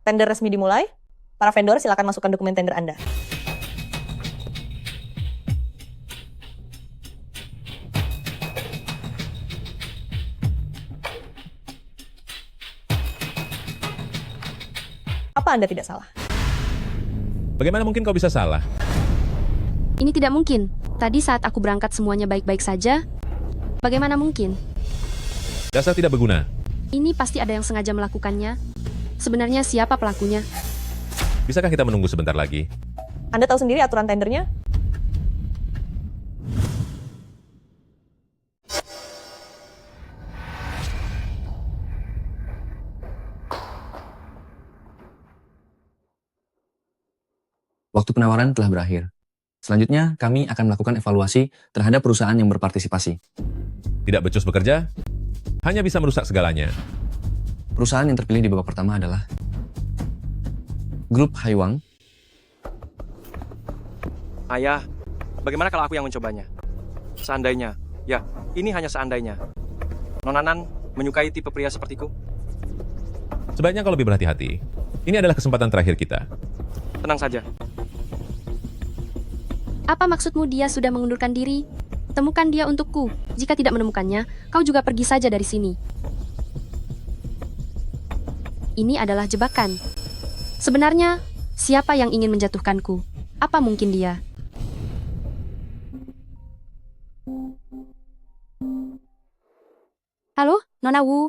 Tender resmi dimulai. Para vendor silakan masukkan dokumen tender Anda. Apa Anda tidak salah? Bagaimana mungkin kau bisa salah? Ini tidak mungkin. Tadi saat aku berangkat semuanya baik-baik saja. Bagaimana mungkin? Dasar tidak berguna. Ini pasti ada yang sengaja melakukannya. Sebenarnya siapa pelakunya? Bisakah kita menunggu sebentar lagi? Anda tahu sendiri aturan tendernya? Waktu penawaran telah berakhir. Selanjutnya, kami akan melakukan evaluasi terhadap perusahaan yang berpartisipasi. Tidak becus bekerja, hanya bisa merusak segalanya. Perusahaan yang terpilih di babak pertama adalah Grup Haiwang. Ayah, bagaimana kalau aku yang mencobanya? Seandainya, ya, ini hanya seandainya. Nonanan menyukai tipe pria sepertiku? Sebaiknya kau lebih berhati-hati. Ini adalah kesempatan terakhir kita. Tenang saja. Apa maksudmu dia sudah mengundurkan diri? Temukan dia untukku. Jika tidak menemukannya, kau juga pergi saja dari sini. Ini adalah jebakan. Sebenarnya, siapa yang ingin menjatuhkanku? Apa mungkin dia? Halo, Nona Wu.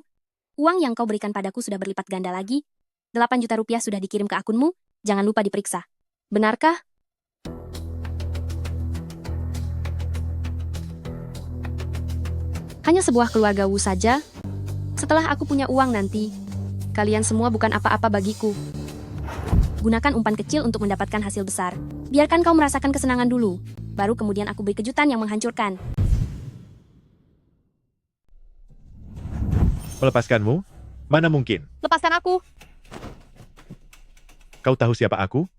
Uang yang kau berikan padaku sudah berlipat ganda lagi. 8 juta rupiah sudah dikirim ke akunmu. Jangan lupa diperiksa. Benarkah? Hanya sebuah keluarga Wu saja. Setelah aku punya uang nanti, kalian semua bukan apa-apa bagiku. Gunakan umpan kecil untuk mendapatkan hasil besar. Biarkan kau merasakan kesenangan dulu. Baru kemudian aku beri kejutan yang menghancurkan. Melepaskanmu? Mana mungkin? Lepaskan aku. Kau tahu siapa aku?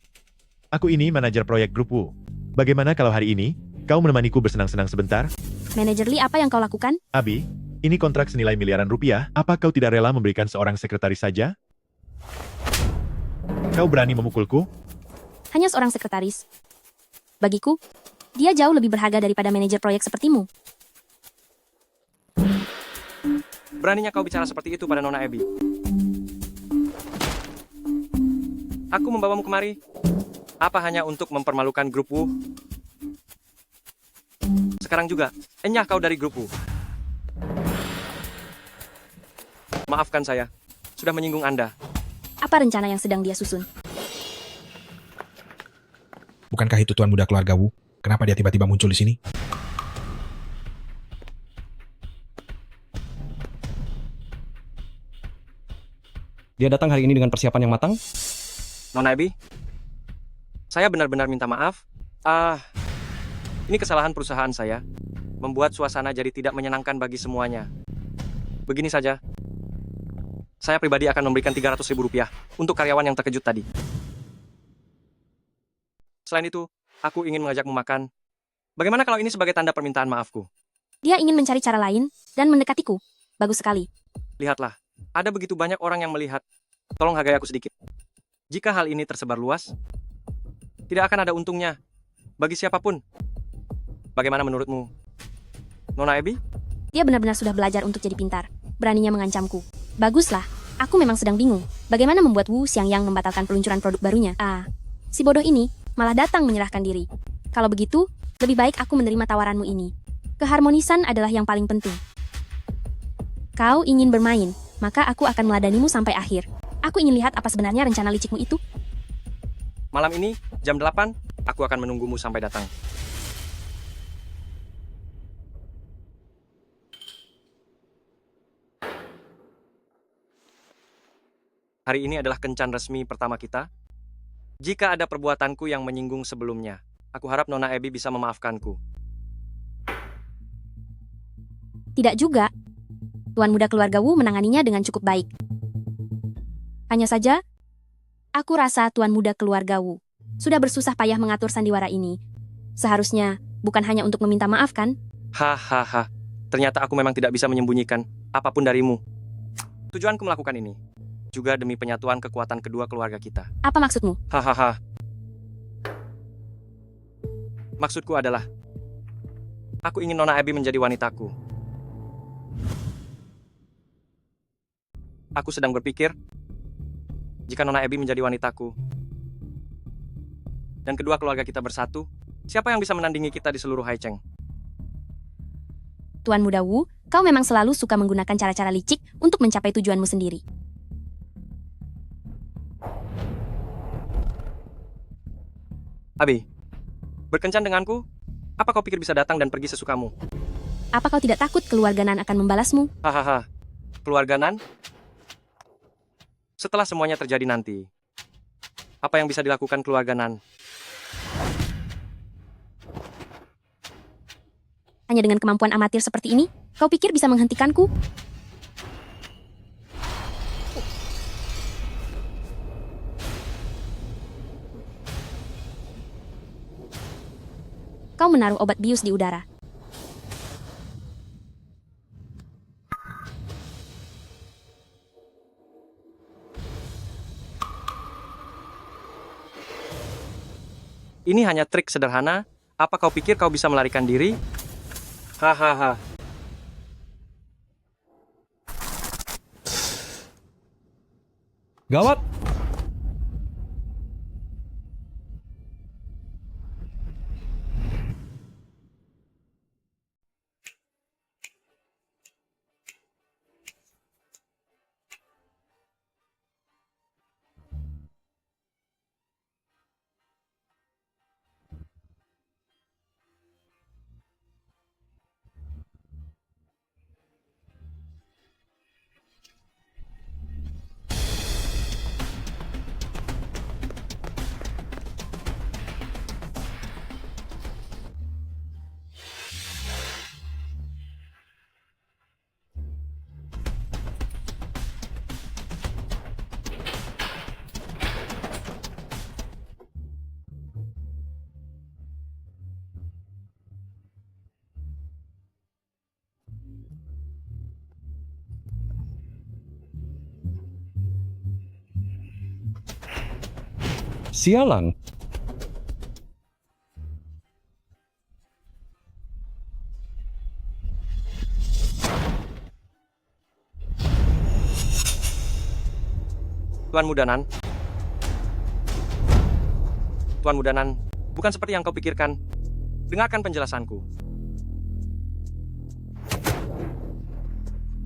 Aku ini manajer proyek Grup Wu. Bagaimana kalau hari ini, kau menemaniku bersenang-senang sebentar? Manajer Lee, apa yang kau lakukan? Abi, ini kontrak senilai miliaran rupiah. Apa kau tidak rela memberikan seorang sekretaris saja? Kau berani memukulku? Hanya seorang sekretaris. Bagiku, dia jauh lebih berharga daripada manajer proyek sepertimu. Beraninya kau bicara seperti itu pada Nona Abby. Aku membawamu kemari. Apa hanya untuk mempermalukan Grup Wu? Sekarang juga, enyah kau dari Grup Wu. Maafkan saya, sudah menyinggung Anda. Apa rencana yang sedang dia susun? Bukankah itu tuan muda keluarga Wu? Kenapa dia tiba-tiba muncul di sini? Dia datang hari ini dengan persiapan yang matang? Nona Abby, saya benar-benar minta maaf. Ini kesalahan perusahaan saya. Membuat suasana jadi tidak menyenangkan bagi semuanya. Begini saja. Saya pribadi akan memberikan 300.000 rupiah untuk karyawan yang terkejut tadi. Selain itu, aku ingin mengajakmu makan. Bagaimana kalau ini sebagai tanda permintaan maafku? Dia ingin mencari cara lain dan mendekatiku. Bagus sekali. Lihatlah, ada begitu banyak orang yang melihat. Tolong hargai aku sedikit. Jika hal ini tersebar luas, tidak akan ada untungnya bagi siapapun. Bagaimana menurutmu, Nona Abby? Dia benar-benar sudah belajar untuk jadi pintar. Beraninya mengancamku. Baguslah. Aku memang sedang bingung. Bagaimana membuat Wu Xiangyang membatalkan peluncuran produk barunya? Si bodoh ini malah datang menyerahkan diri. Kalau begitu, lebih baik aku menerima tawaranmu ini. Keharmonisan adalah yang paling penting. Kau ingin bermain, maka aku akan meladanimu sampai akhir. Aku ingin lihat apa sebenarnya rencana licikmu itu. Malam ini, jam 8, aku akan menunggumu sampai datang. Hari ini adalah kencan resmi pertama kita. Jika ada perbuatanku yang menyinggung sebelumnya, aku harap Nona Abby bisa memaafkanku. Tidak juga. Tuan muda keluarga Wu menanganinya dengan cukup baik. Hanya saja, aku rasa tuan muda keluarga Wu sudah bersusah payah mengatur sandiwara ini. Seharusnya bukan hanya untuk meminta maaf, kan? Hahaha, ternyata aku memang tidak bisa menyembunyikan apapun darimu. Tujuanku melakukan ini juga demi penyatuan kekuatan kedua keluarga kita. Apa maksudmu? Hahaha. Maksudku adalah, aku ingin Nona Abby menjadi wanitaku. Aku sedang berpikir, jika Nona Abby menjadi wanitaku, dan kedua keluarga kita bersatu, siapa yang bisa menandingi kita di seluruh Haicheng? Tuan muda Wu, kau memang selalu suka menggunakan cara-cara licik untuk mencapai tujuanmu sendiri. Abi, berkencan denganku? Apa kau pikir bisa datang dan pergi sesukamu? Apa kau tidak takut keluarga Nan akan membalasmu? Hahaha, keluarga Nan? Setelah semuanya terjadi nanti, apa yang bisa dilakukan keluarga Nan? Hanya dengan kemampuan amatir seperti ini, kau pikir bisa menghentikanku? Kau menaruh obat bius di udara. Ini hanya trik sederhana. Apa kau pikir kau bisa melarikan diri? Hahaha. Gawat! Sialan. Tuan Muda Nan. Tuan Muda Nan, bukan seperti yang kau pikirkan. Dengarkan penjelasanku.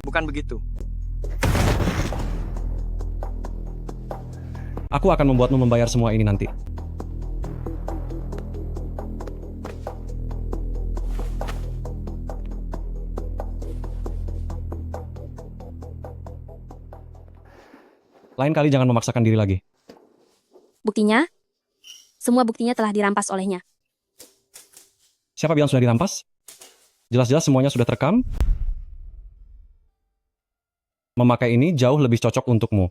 Bukan begitu. Aku akan membuatmu membayar semua ini nanti. Lain kali jangan memaksakan diri lagi. Buktinya, semua buktinya telah dirampas olehnya. Siapa bilang sudah dirampas? Jelas-jelas semuanya sudah terekam. Memakai ini jauh lebih cocok untukmu.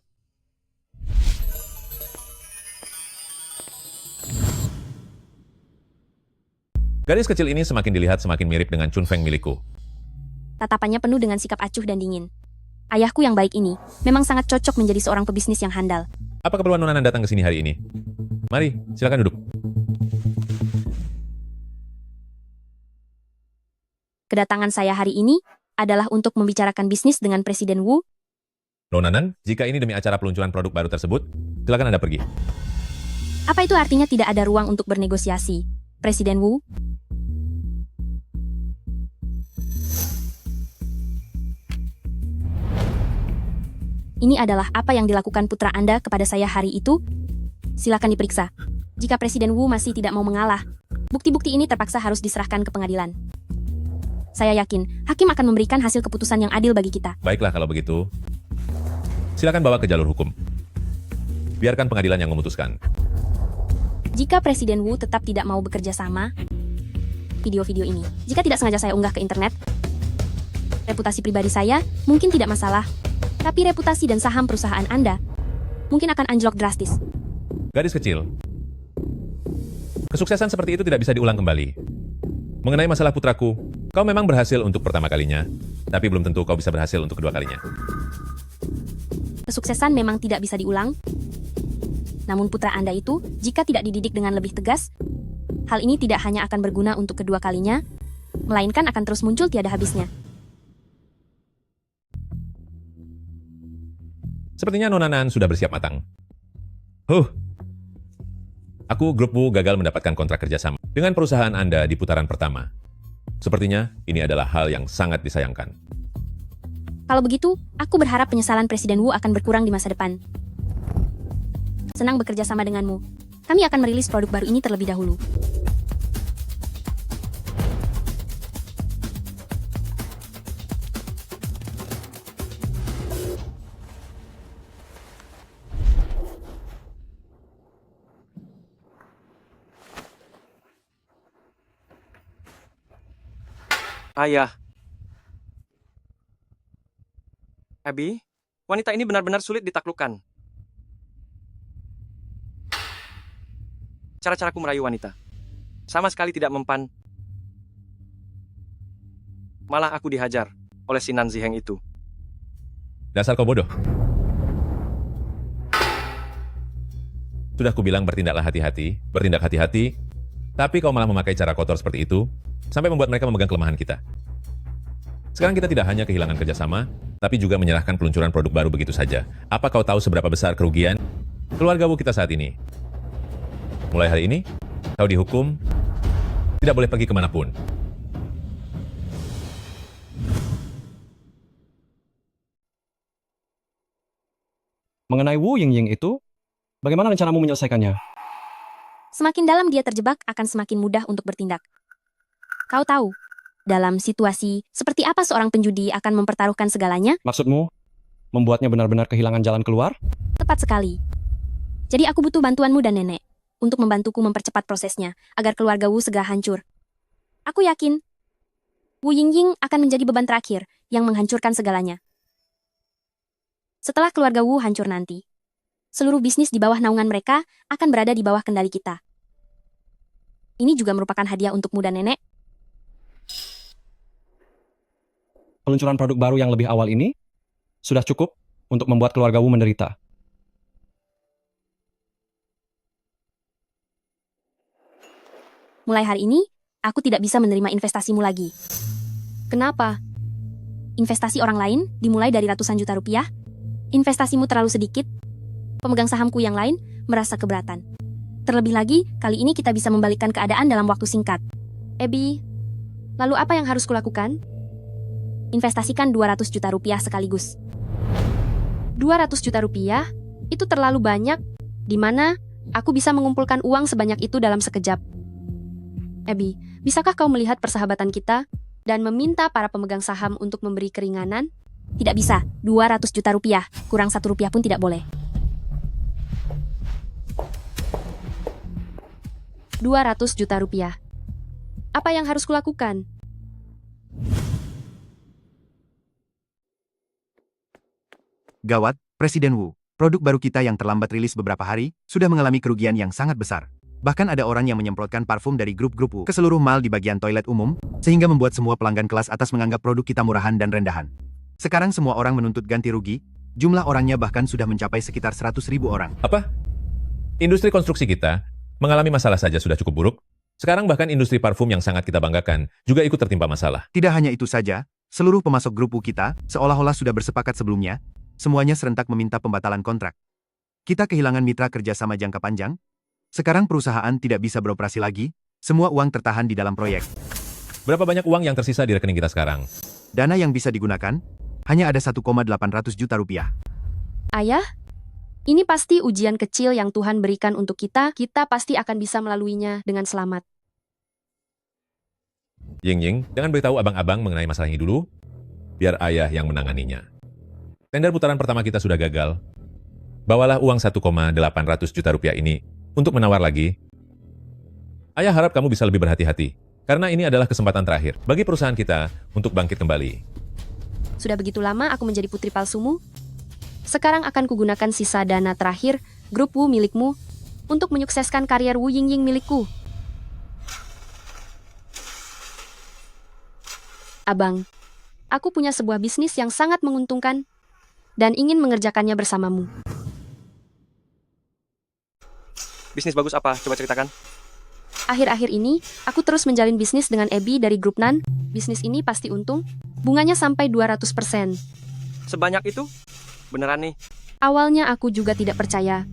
Gadis kecil ini semakin dilihat semakin mirip dengan Chun Feng milikku. Tatapannya penuh dengan sikap acuh dan dingin. Ayahku yang baik ini memang sangat cocok menjadi seorang pebisnis yang handal. Apa keperluan Nona Nan datang ke sini hari ini? Mari, silakan duduk. Kedatangan saya hari ini adalah untuk membicarakan bisnis dengan Presiden Wu. Nona Nan, jika ini demi acara peluncuran produk baru tersebut, silakan Anda pergi. Apa itu artinya tidak ada ruang untuk bernegosiasi, Presiden Wu? Ini adalah apa yang dilakukan putra Anda kepada saya hari itu? Silakan diperiksa. Jika Presiden Wu masih tidak mau mengalah, bukti-bukti ini terpaksa harus diserahkan ke pengadilan. Saya yakin, hakim akan memberikan hasil keputusan yang adil bagi kita. Baiklah kalau begitu. Silakan bawa ke jalur hukum. Biarkan pengadilan yang memutuskan. Jika Presiden Wu tetap tidak mau bekerja sama, video-video ini, jika tidak sengaja saya unggah ke internet, reputasi pribadi saya mungkin tidak masalah, tapi reputasi dan saham perusahaan Anda mungkin akan anjlok drastis. Gadis kecil, kesuksesan seperti itu tidak bisa diulang kembali. Mengenai masalah putraku, kau memang berhasil untuk pertama kalinya, tapi belum tentu kau bisa berhasil untuk kedua kalinya. Kesuksesan memang tidak bisa diulang, namun putra Anda itu, jika tidak dididik dengan lebih tegas, hal ini tidak hanya akan berguna untuk kedua kalinya, melainkan akan terus muncul tiada habisnya. Sepertinya Nona Nan sudah bersiap matang. Aku, Grup Wu, gagal mendapatkan kontrak kerjasama dengan perusahaan Anda di putaran pertama. Sepertinya ini adalah hal yang sangat disayangkan. Kalau begitu, aku berharap penyesalan Presiden Wu akan berkurang di masa depan. Senang bekerja sama denganmu. Kami akan merilis produk baru ini terlebih dahulu. Ayah. Abby, wanita ini benar-benar sulit ditaklukkan. Cara-caraku merayu wanita sama sekali tidak mempan. Malah aku dihajar oleh si Nan Ziheng itu. Dasar kau bodoh. Sudah kubilang bertindaklah hati-hati, bertindak hati-hati, tapi kau malah memakai cara kotor seperti itu, sampai membuat mereka memegang kelemahan kita. Sekarang kita tidak hanya kehilangan kerjasama, tapi juga menyerahkan peluncuran produk baru begitu saja. Apa kau tahu seberapa besar kerugian keluarga Wu kita saat ini? Mulai hari ini, kau dihukum, tidak boleh pergi kemanapun. Mengenai Wu Yingying itu, bagaimana rencanamu menyelesaikannya? Semakin dalam dia terjebak, akan semakin mudah untuk bertindak. Kau tahu, dalam situasi seperti apa seorang penjudi akan mempertaruhkan segalanya? Maksudmu, membuatnya benar-benar kehilangan jalan keluar? Tepat sekali. Jadi aku butuh bantuanmu dan nenek untuk membantuku mempercepat prosesnya agar keluarga Wu segera hancur. Aku yakin Wu Yingying akan menjadi beban terakhir yang menghancurkan segalanya. Setelah keluarga Wu hancur nanti, seluruh bisnis di bawah naungan mereka akan berada di bawah kendali kita. Ini juga merupakan hadiah untukmu dan nenek. Peluncuran produk baru yang lebih awal ini sudah cukup untuk membuat keluarga Wu menderita. Mulai hari ini, aku tidak bisa menerima investasimu lagi. Kenapa? Investasi orang lain dimulai dari ratusan juta rupiah. Investasimu terlalu sedikit. Pemegang sahamku yang lain merasa keberatan. Terlebih lagi, kali ini kita bisa membalikkan keadaan dalam waktu singkat. Abby, lalu apa yang harus kulakukan? Investasikan 200 juta rupiah sekaligus. 200 juta rupiah? Itu terlalu banyak. Di mana aku bisa mengumpulkan uang sebanyak itu dalam sekejap? Abby, bisakah kau melihat persahabatan kita dan meminta para pemegang saham untuk memberi keringanan? Tidak bisa. 200 juta rupiah. Kurang 1 rupiah pun tidak boleh. 200 juta rupiah. Apa yang harus kulakukan? Gawat, Presiden Wu. Produk baru kita yang terlambat rilis beberapa hari sudah mengalami kerugian yang sangat besar. Bahkan ada orang yang menyemprotkan parfum dari grup-grup ke seluruh mal di bagian toilet umum, sehingga membuat semua pelanggan kelas atas menganggap produk kita murahan dan rendahan. Sekarang semua orang menuntut ganti rugi, jumlah orangnya bahkan sudah mencapai sekitar 100.000 orang. Apa? Industri konstruksi kita mengalami masalah saja sudah cukup buruk. Sekarang bahkan industri parfum yang sangat kita banggakan juga ikut tertimpa masalah. Tidak hanya itu saja, seluruh pemasok grup U kita seolah-olah sudah bersepakat sebelumnya, semuanya serentak meminta pembatalan kontrak. Kita kehilangan mitra kerjasama jangka panjang. Sekarang perusahaan tidak bisa beroperasi lagi, semua uang tertahan di dalam proyek. Berapa banyak uang yang tersisa di rekening kita sekarang? Dana yang bisa digunakan hanya ada 1,800 juta rupiah. Ayah, ini pasti ujian kecil yang Tuhan berikan untuk kita pasti akan bisa melaluinya dengan selamat. Ying, jangan beritahu abang-abang mengenai masalah ini dulu, biar ayah yang menanganinya. Tender putaran pertama kita sudah gagal. Bawalah uang 1,800 juta rupiah ini untuk menawar lagi. Ayah harap kamu bisa lebih berhati-hati, karena ini adalah kesempatan terakhir bagi perusahaan kita untuk bangkit kembali. Sudah begitu lama aku menjadi putri palsumu. Sekarang akan kugunakan sisa dana terakhir, grup Wu milikmu, untuk menyukseskan karier Wu Yingying milikku. Abang, aku punya sebuah bisnis yang sangat menguntungkan dan ingin mengerjakannya bersamamu. Bisnis bagus apa? Coba ceritakan. Akhir-akhir ini, aku terus menjalin bisnis dengan Abby dari grup Nan. Bisnis ini pasti untung. Bunganya sampai 200%. Sebanyak itu? Beneran nih? Awalnya aku juga tidak percaya.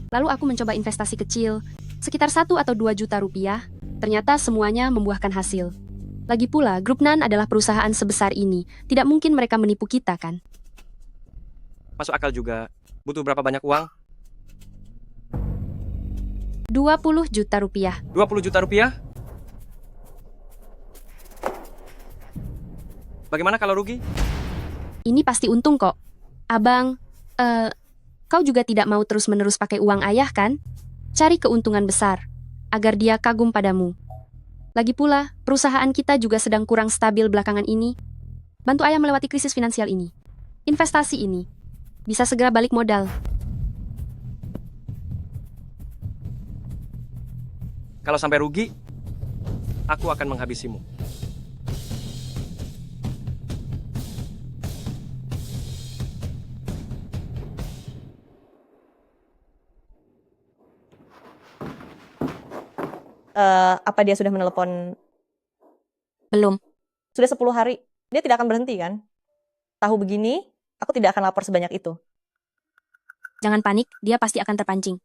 Lalu aku mencoba investasi kecil, sekitar 1 atau 2 juta rupiah. Ternyata semuanya membuahkan hasil. Lagi pula, grup Nan adalah perusahaan sebesar ini. Tidak mungkin mereka menipu kita, kan? Masuk akal juga. Butuh berapa banyak uang? 20 juta rupiah. 20 juta rupiah? Bagaimana kalau rugi? Ini pasti untung kok. Abang, kau juga tidak mau terus-menerus pakai uang ayah kan? Cari keuntungan besar, agar dia kagum padamu. Lagi pula, perusahaan kita juga sedang kurang stabil belakangan ini. Bantu ayah melewati krisis finansial ini. Investasi ini bisa segera balik modal. Kalau sampai rugi, aku akan menghabisimu. Apa dia sudah menelepon? Belum. Sudah 10 hari. Dia tidak akan berhenti kan? Tahu begini, aku tidak akan lapor sebanyak itu. Jangan panik, dia pasti akan terpancing.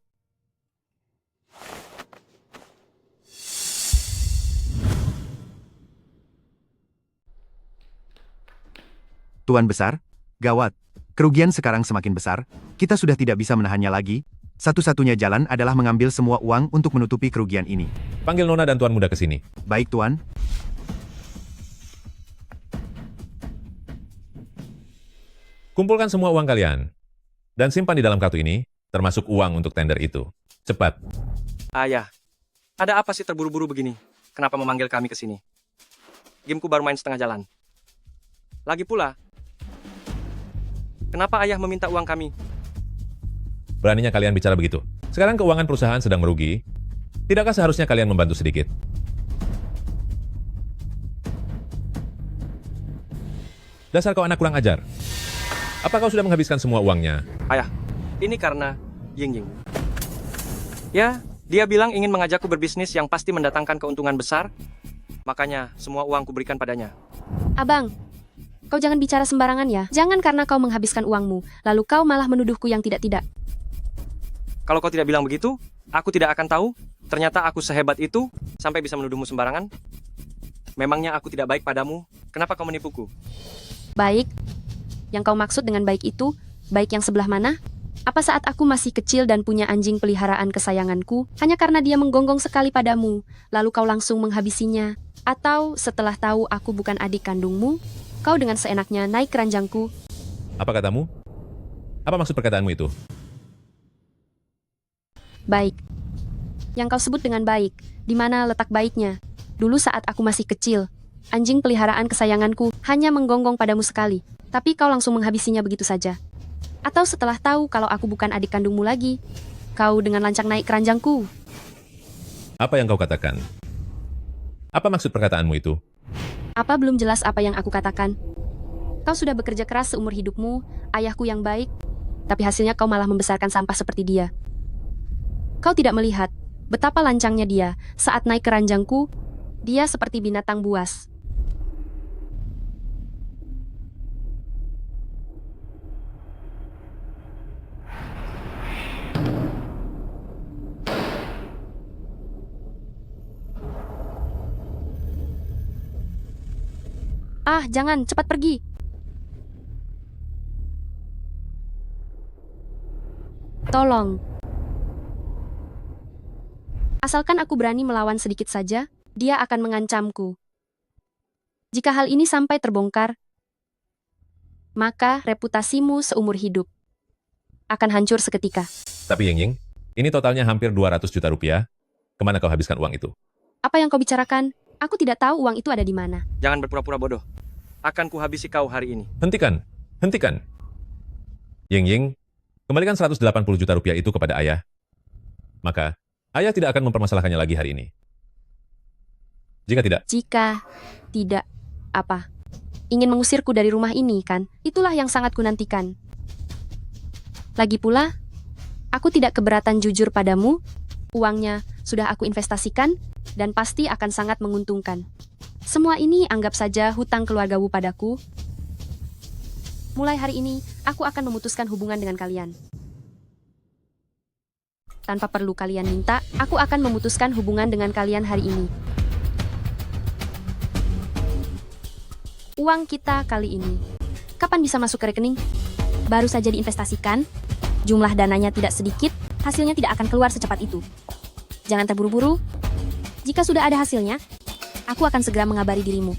Tuan besar, gawat. Kerugian sekarang semakin besar, kita sudah tidak bisa menahannya lagi. Satu-satunya jalan adalah mengambil semua uang untuk menutupi kerugian ini. Panggil Nona dan Tuan Muda ke sini. Baik, Tuan. Kumpulkan semua uang kalian. Dan simpan di dalam kartu ini, termasuk uang untuk tender itu. Cepat. Ayah, ada apa sih terburu-buru begini? Kenapa memanggil kami ke sini? Gameku baru main setengah jalan. Lagi pula, kenapa ayah meminta uang kami? Beraninya kalian bicara begitu. Sekarang keuangan perusahaan sedang merugi. Tidakkah seharusnya kalian membantu sedikit? Dasar kau anak kurang ajar. Apa kau sudah menghabiskan semua uangnya? Ayah, ini karena Ying. Ya, dia bilang ingin mengajakku berbisnis yang pasti mendatangkan keuntungan besar. Makanya semua uangku berikan padanya. Abang, kau jangan bicara sembarangan ya. Jangan karena kau menghabiskan uangmu, lalu kau malah menuduhku yang tidak-tidak. Kalau kau tidak bilang begitu, aku tidak akan tahu. Ternyata aku sehebat itu, sampai bisa menuduhmu sembarangan. Memangnya aku tidak baik padamu? Kenapa kau menipuku? Baik. Yang kau maksud dengan baik itu, baik yang sebelah mana? Apa saat aku masih kecil dan punya anjing peliharaan kesayanganku, hanya karena dia menggonggong sekali padamu, lalu kau langsung menghabisinya? Atau setelah tahu aku bukan adik kandungmu, kau dengan seenaknya naik keranjangku? Apa katamu? Apa maksud perkataanmu itu? Baik. Yang kau sebut dengan baik, di mana letak baiknya? Dulu saat aku masih kecil, anjing peliharaan kesayanganku hanya menggonggong padamu sekali, tapi kau langsung menghabisinya begitu saja. Atau setelah tahu kalau aku bukan adik kandungmu lagi, kau dengan lancang naik keranjangku. Apa yang kau katakan? Apa maksud perkataanmu itu? Apa belum jelas apa yang aku katakan? Kau sudah bekerja keras seumur hidupmu, ayahku yang baik, tapi hasilnya kau malah membesarkan sampah seperti dia. Kau tidak melihat betapa lancangnya dia saat naik ke ranjangku, dia seperti binatang buas. Ah, jangan, cepat pergi. Tolong. Asalkan aku berani melawan sedikit saja, dia akan mengancamku. Jika hal ini sampai terbongkar, maka reputasimu seumur hidup akan hancur seketika. Tapi Ying, ini totalnya hampir 200 juta rupiah. Kemana kau habiskan uang itu? Apa yang kau bicarakan? Aku tidak tahu uang itu ada di mana. Jangan berpura-pura bodoh. Akan kuhabisi kau hari ini. Hentikan, hentikan. Ying, kembalikan 180 juta rupiah itu kepada ayah. Maka, ayah tidak akan mempermasalahkannya lagi hari ini. Jika tidak, apa? Ingin mengusirku dari rumah ini, kan? Itulah yang sangat kunantikan. Lagi pula, aku tidak keberatan jujur padamu. Uangnya sudah aku investasikan, dan pasti akan sangat menguntungkan. Semua ini anggap saja hutang keluarga Wu padaku. Mulai hari ini, aku akan memutuskan hubungan dengan kalian. Tanpa perlu kalian minta, aku akan memutuskan hubungan dengan kalian hari ini. Uang kita kali ini, kapan bisa masuk ke rekening? Baru saja diinvestasikan, jumlah dananya tidak sedikit, hasilnya tidak akan keluar secepat itu. Jangan terburu-buru. Jika sudah ada hasilnya, aku akan segera mengabari dirimu.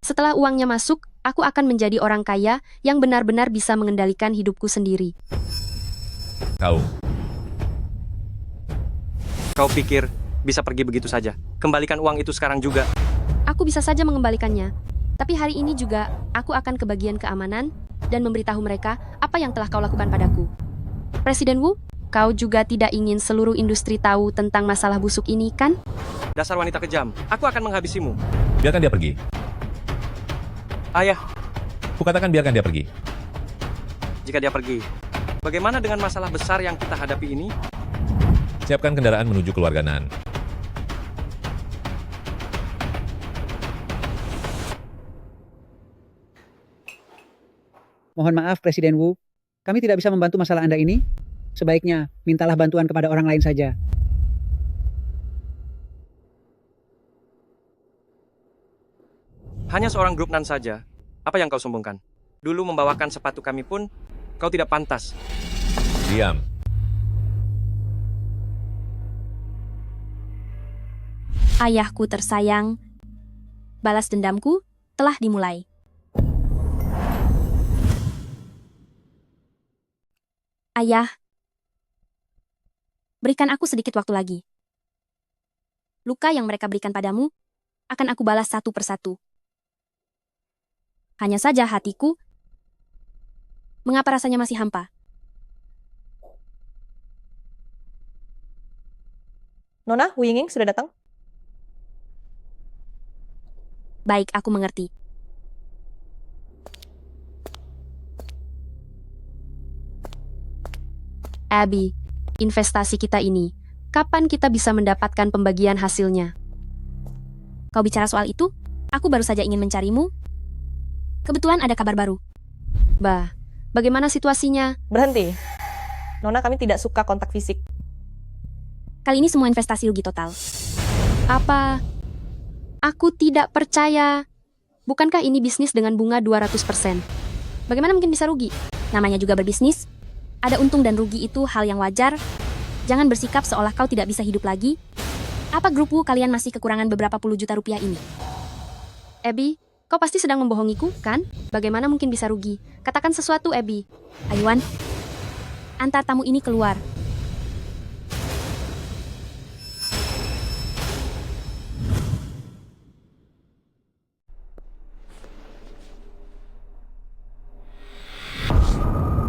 Setelah uangnya masuk, aku akan menjadi orang kaya yang benar-benar bisa mengendalikan hidupku sendiri. Kau pikir bisa pergi begitu saja? Kembalikan uang itu sekarang juga. Aku bisa saja mengembalikannya, tapi hari ini juga aku akan ke bagian keamanan dan memberitahu mereka apa yang telah kau lakukan padaku. Presiden Wu, kau juga tidak ingin seluruh industri tahu tentang masalah busuk ini, kan? Dasar wanita kejam, aku akan menghabisimu. Biarkan dia pergi. Ayah, Kukatakan biarkan dia pergi. jika dia pergi, bagaimana dengan masalah besar yang kita hadapi ini? Siapkan kendaraan menuju keluarga Nan. Mohon maaf, Presiden Wu. Kami tidak bisa membantu masalah Anda ini. Sebaiknya, mintalah bantuan kepada orang lain saja. Hanya seorang grup Nan saja. Apa yang kau sombongkan? Dulu membawakan sepatu kami pun, kau tidak pantas. Diam. Ayahku tersayang, balas dendamku telah dimulai. Ayah, berikan aku sedikit waktu lagi. Luka yang mereka berikan padamu akan aku balas satu persatu. Hanya saja hatiku, mengapa rasanya masih hampa? Nona, Wu Yinging sudah datang? Baik, aku mengerti. Abby, investasi kita ini, kapan kita bisa mendapatkan pembagian hasilnya? Kau bicara soal itu? Aku baru saja ingin mencarimu. Kebetulan ada kabar baru. Bah, bagaimana situasinya? Berhenti. Nona, kami tidak suka kontak fisik. Kali ini semua investasi rugi total. Apa? Aku tidak percaya. Bukankah ini bisnis dengan bunga 200%? Bagaimana mungkin bisa rugi? Namanya juga berbisnis. Ada untung dan rugi itu hal yang wajar. Jangan bersikap seolah kau tidak bisa hidup lagi. Apa grupku kalian masih kekurangan beberapa puluh juta rupiah ini? Abby, kau pasti sedang membohongiku, kan? Bagaimana mungkin bisa rugi? Katakan sesuatu, Abby. Ayuan, antar tamu ini keluar.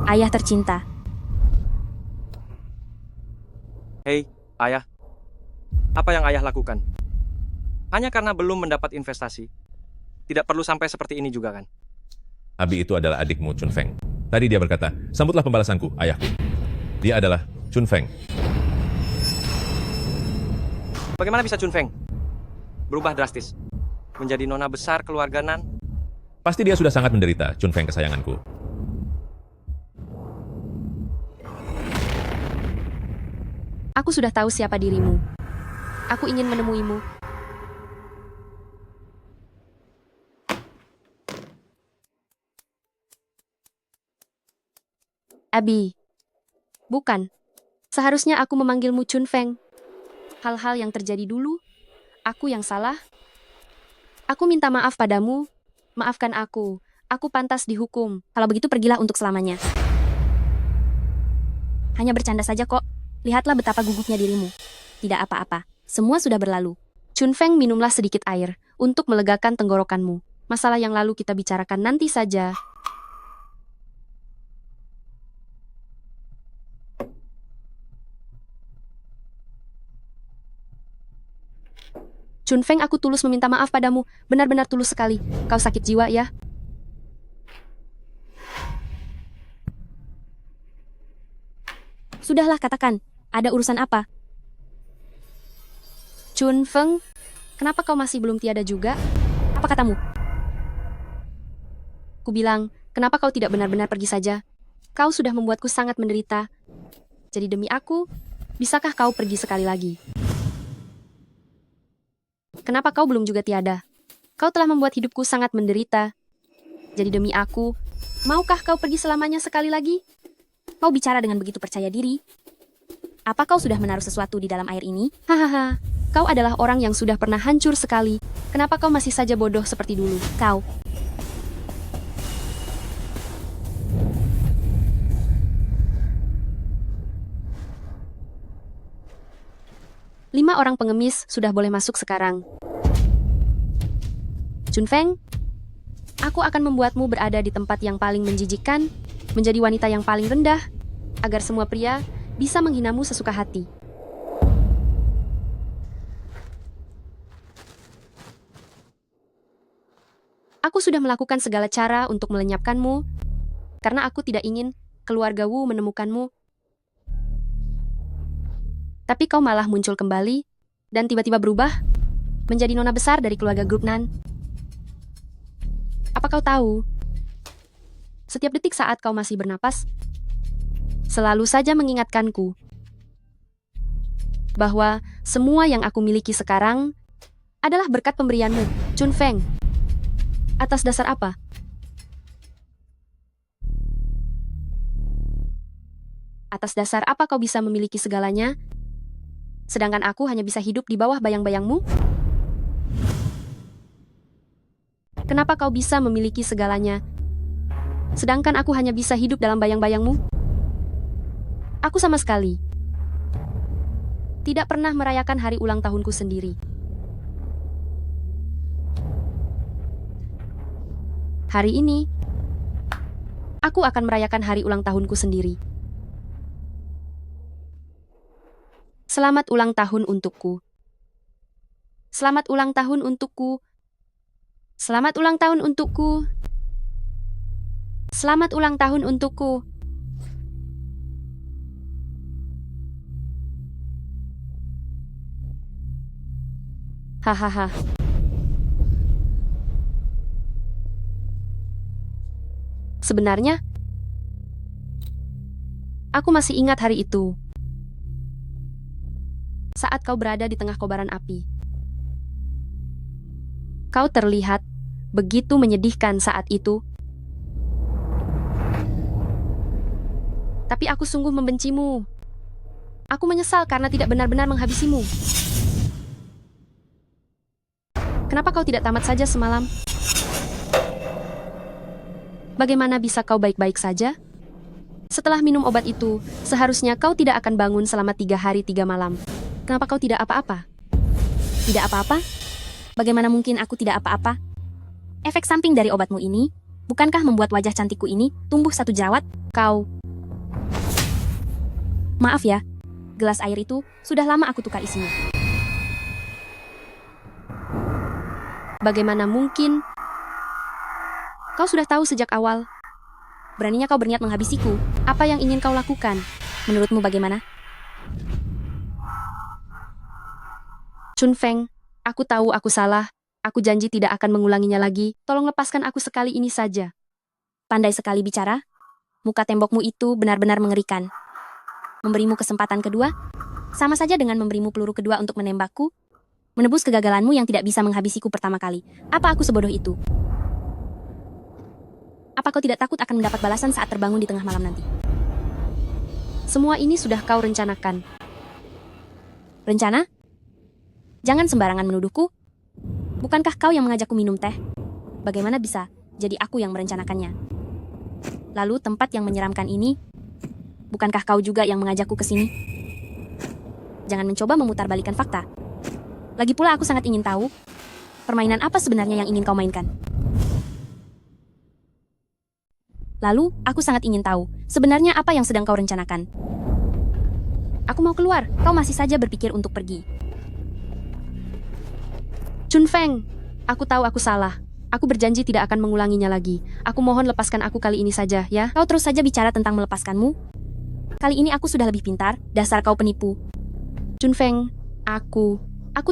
Ayah tercinta. Hei, ayah. Apa yang ayah lakukan? Hanya karena belum mendapat investasi. Tidak perlu sampai seperti ini juga kan? Abi itu adalah adikmu, Chun Feng. Tadi dia berkata, sambutlah pembalasanku, ayahku. Dia adalah Chun Feng. Bagaimana bisa Chun Feng berubah drastis? Menjadi nona besar keluarga Nan? Pasti dia sudah sangat menderita, Chun Feng kesayanganku. Aku sudah tahu siapa dirimu. Aku ingin menemuimu. Abi. Bukan. Seharusnya aku memanggilmu Chun Feng. Hal-hal yang terjadi dulu, aku yang salah. Aku minta maaf padamu. Maafkan aku. Aku pantas dihukum. Kalau begitu pergilah untuk selamanya. Hanya bercanda saja kok. Lihatlah betapa gugupnya dirimu. Tidak apa-apa. Semua sudah berlalu. Chun Feng, minumlah sedikit air untuk melegakan tenggorokanmu. Masalah yang lalu kita bicarakan nanti saja. Chun Feng, aku tulus meminta maaf padamu. Benar-benar tulus sekali. Kau sakit jiwa ya? Sudahlah, katakan. Ada urusan apa? Chun Feng, kenapa kau masih belum tiada juga? Apa katamu? Ku bilang, kenapa kau tidak benar-benar pergi saja? Kau sudah membuatku sangat menderita. Jadi demi aku, bisakah kau pergi sekali lagi? Kenapa kau belum juga tiada? Kau telah membuat hidupku sangat menderita. Jadi demi aku, maukah kau pergi selamanya sekali lagi? Kau bicara dengan begitu percaya diri. Apa kau sudah menaruh sesuatu di dalam air ini? Hahaha, kau adalah orang yang sudah pernah hancur sekali. Kenapa kau masih saja bodoh seperti dulu? Kau. Lima orang pengemis sudah boleh masuk sekarang. Chun Feng, aku akan membuatmu berada di tempat yang paling menjijikkan, menjadi wanita yang paling rendah, agar semua pria bisa menghinamu sesuka hati. Aku sudah melakukan segala cara untuk melenyapkanmu, karena aku tidak ingin keluarga Wu menemukanmu. Tapi kau malah muncul kembali, dan tiba-tiba berubah, menjadi nona besar dari keluarga grup Nan. Apa kau tahu? Setiap detik saat kau masih bernapas, selalu saja mengingatkanku bahwa semua yang aku miliki sekarang adalah berkat pemberianmu, Chun Feng. Atas dasar apa? Atas dasar apa kau bisa memiliki segalanya, sedangkan aku hanya bisa hidup di bawah bayang-bayangmu? Kenapa kau bisa memiliki segalanya, sedangkan aku hanya bisa hidup dalam bayang-bayangmu? Aku sama sekali tidak pernah merayakan hari ulang tahunku sendiri. Hari ini, aku akan merayakan hari ulang tahunku sendiri. Selamat ulang tahun untukku. Selamat ulang tahun untukku. Selamat ulang tahun untukku. Selamat ulang tahun untukku. Hahaha. Sebenarnya, aku masih ingat hari itu. Saat kau berada di tengah kobaran api. Kau terlihat begitu menyedihkan saat itu. Tapi aku sungguh membencimu. Aku menyesal karena tidak benar-benar menghabisimu. Kenapa kau tidak tamat saja semalam? Bagaimana bisa kau baik-baik saja? Setelah minum obat itu, seharusnya kau tidak akan bangun selama 3 hari 3 malam. Kenapa kau tidak apa-apa? Tidak apa-apa? Bagaimana mungkin aku tidak apa-apa? Efek samping dari obatmu ini, bukankah membuat wajah cantikku ini tumbuh 1 jerawat? Kau... Maaf ya, Gelas air itu sudah lama aku tukar isinya. Bagaimana mungkin? Kau sudah tahu sejak awal. Beraninya kau berniat menghabisiku. Apa yang ingin kau lakukan? Menurutmu bagaimana? Chun Feng, aku tahu aku salah. Aku janji tidak akan mengulanginya lagi. Tolong lepaskan aku sekali ini saja. Pandai sekali bicara. Muka tembokmu itu benar-benar mengerikan. Memberimu kesempatan kedua, sama saja dengan memberimu peluru kedua untuk menembakku, menebus kegagalanmu yang tidak bisa menghabisiku pertama kali. Apa aku sebodoh itu? Apa kau tidak takut akan mendapat balasan saat terbangun di tengah malam nanti? Semua ini sudah kau rencanakan. Rencana? Jangan sembarangan menuduhku. Bukankah kau yang mengajakku minum teh? Bagaimana bisa jadi aku yang merencanakannya? Lalu tempat yang menyeramkan ini, bukankah kau juga yang mengajakku ke sini? Jangan mencoba memutarbalikkan fakta. Lagi pula aku sangat ingin tahu, permainan apa sebenarnya yang ingin kau mainkan? Lalu, aku sangat ingin tahu, sebenarnya apa yang sedang kau rencanakan? Aku mau keluar, kau masih saja berpikir untuk pergi. Chun Feng, aku tahu aku salah. Aku berjanji tidak akan mengulanginya lagi. Aku mohon lepaskan aku kali ini saja, ya? Kau terus saja bicara tentang melepaskanmu. Kali ini aku sudah lebih pintar, dasar kau penipu. Chun Feng, aku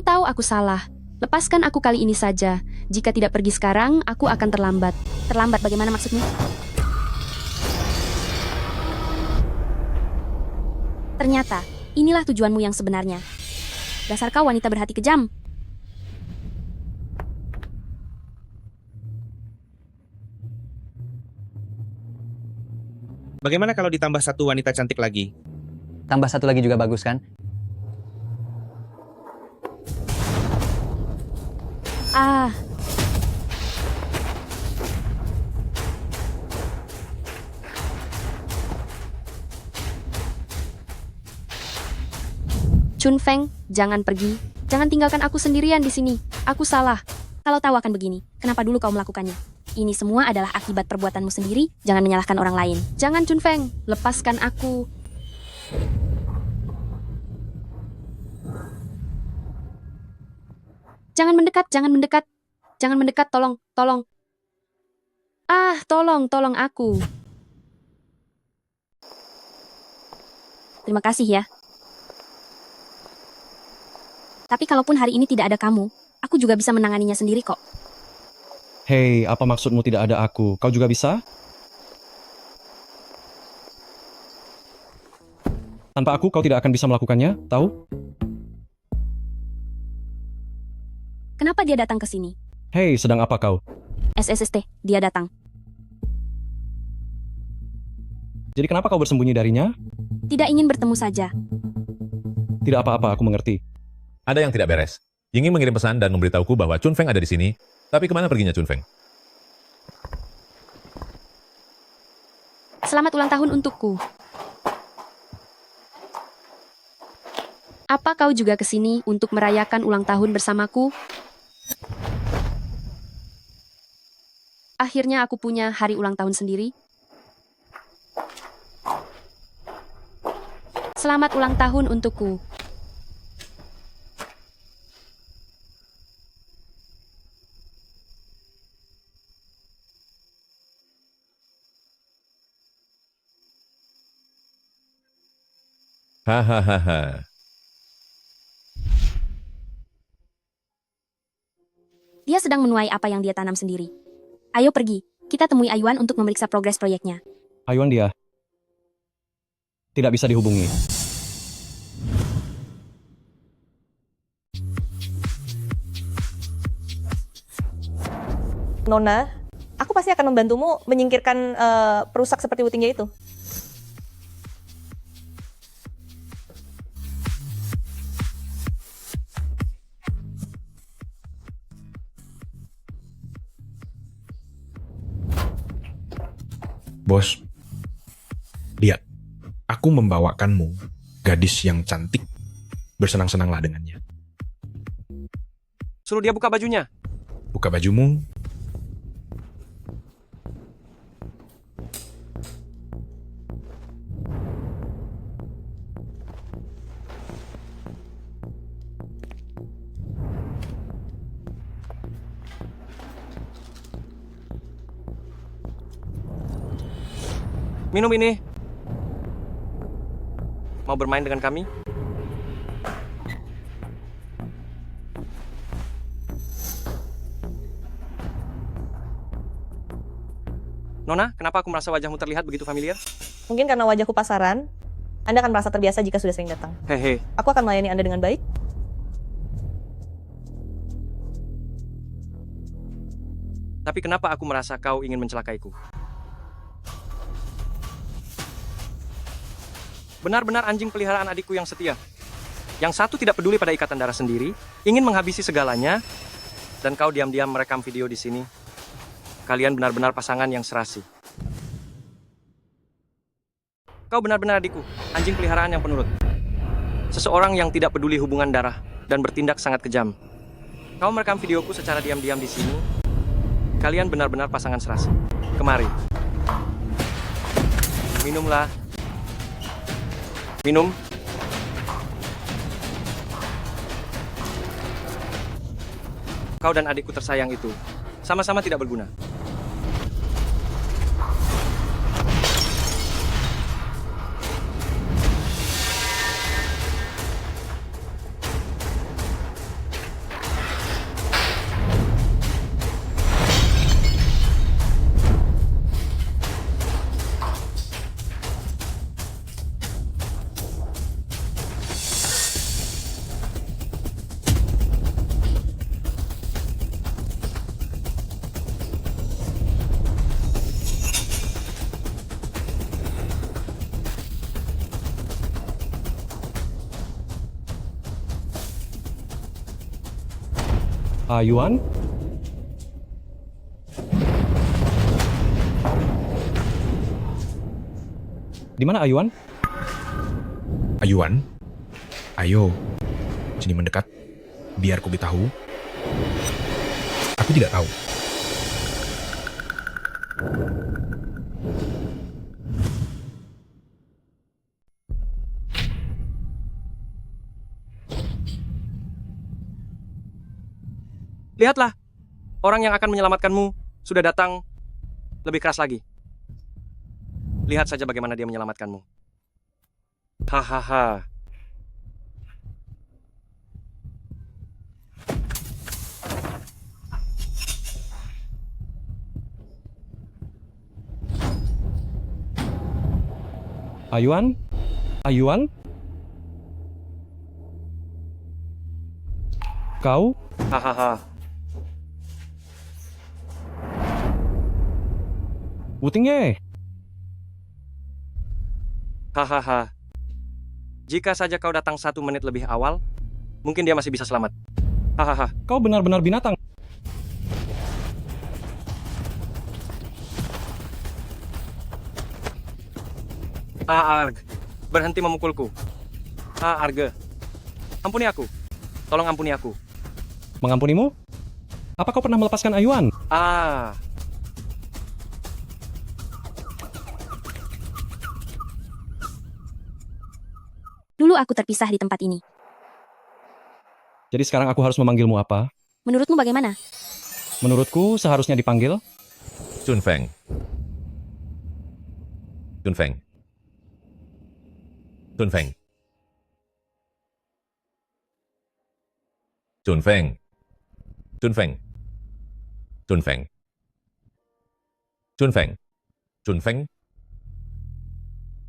tahu aku salah. Lepaskan aku kali ini saja. Jika tidak pergi sekarang, aku akan terlambat. Terlambat bagaimana maksudmu? Ternyata, inilah tujuanmu yang sebenarnya. Dasar kau wanita berhati kejam. Bagaimana kalau ditambah satu wanita cantik lagi? Tambah satu lagi juga bagus kan? Ah. Chun Feng, jangan pergi. Jangan tinggalkan aku sendirian di sini. Aku salah. Kalau tahu akan begini, kenapa dulu kau melakukannya? Ini semua adalah akibat perbuatanmu sendiri. Jangan menyalahkan orang lain. Jangan Chun Feng, lepaskan aku. Jangan mendekat, jangan mendekat. Jangan mendekat, tolong, tolong. Ah, tolong, tolong aku. Terima kasih ya. Tapi kalaupun hari ini tidak ada kamu, aku juga bisa menanganinya sendiri kok. Hei, apa maksudmu tidak ada aku? Kau juga bisa? Tanpa aku, kau tidak akan bisa melakukannya, tahu? Kenapa dia datang ke sini? Hei, sedang apa kau? SSST, dia datang. Jadi kenapa kau bersembunyi darinya? Tidak ingin bertemu saja. Tidak apa-apa, aku mengerti. Ada yang tidak beres. Yinging mengirim pesan dan memberitahuku bahwa Chun Feng ada di sini. Tapi kemana perginya Chun Feng? Selamat ulang tahun untukku. Apa kau juga ke sini untuk merayakan ulang tahun bersamaku? Akhirnya aku punya hari ulang tahun sendiri. Selamat ulang tahun untukku. Hahaha. Dia sedang menuai apa yang dia tanam sendiri. Ayo pergi, kita temui Ayuan untuk memeriksa progres proyeknya. Ayuan dia. Tidak bisa dihubungi. Nona, aku pasti akan membantumu menyingkirkan perusak seperti Wutingnya itu. Bos, lihat, aku membawakanmu gadis yang cantik. Bersenang-senanglah dengannya. Suruh dia buka bajunya. Buka bajumu. Minum ini. Mau bermain dengan kami? Nona, kenapa aku merasa wajahmu terlihat begitu familiar? Mungkin karena wajahku pasaran, Anda akan merasa terbiasa jika sudah sering datang. Hehe. Aku akan melayani Anda dengan baik. Tapi kenapa aku merasa kau ingin mencelakaiku? Benar-benar anjing peliharaan adikku yang setia. Yang satu tidak peduli pada ikatan darah sendiri, ingin menghabisi segalanya, dan kau diam-diam merekam video di sini. Kalian benar-benar pasangan yang serasi. Kau benar-benar adikku, anjing peliharaan yang penurut. Seseorang yang tidak peduli hubungan darah dan bertindak sangat kejam. Kau merekam videoku secara diam-diam di sini. Kalian benar-benar pasangan serasi. Kemari. Minumlah. Minum. Kau dan adikku tersayang itu sama-sama tidak berguna. Yuan? Di mana Ayuan? Ayuan? Ayo, sini mendekat. Biar ku beritahu. Aku tidak tahu. Lihatlah, orang yang akan menyelamatkanmu sudah datang lebih keras lagi. Lihat saja bagaimana dia menyelamatkanmu. Hahaha. Ayuan? Ayuan? Kau? Hahaha. Wutingye. Hahaha. Jika saja kau datang 1 menit lebih awal, mungkin dia masih bisa selamat. Hahaha. Kau benar-benar binatang. Arg, berhenti memukulku. Arge, ampuni aku. Tolong ampuni aku. Mengampunimu? Apa kau pernah melepaskan Ayuan? Dulu aku terpisah di tempat ini. Jadi sekarang aku harus memanggilmu apa? Menurutmu bagaimana? Menurutku seharusnya dipanggil Chun Feng. Chun Feng. Chun Feng. Chun Feng. Chun Feng. Chun Feng. Chun Feng. Chun Feng.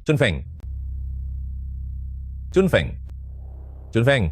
Chun Feng. Chun Feng. Chun Feng.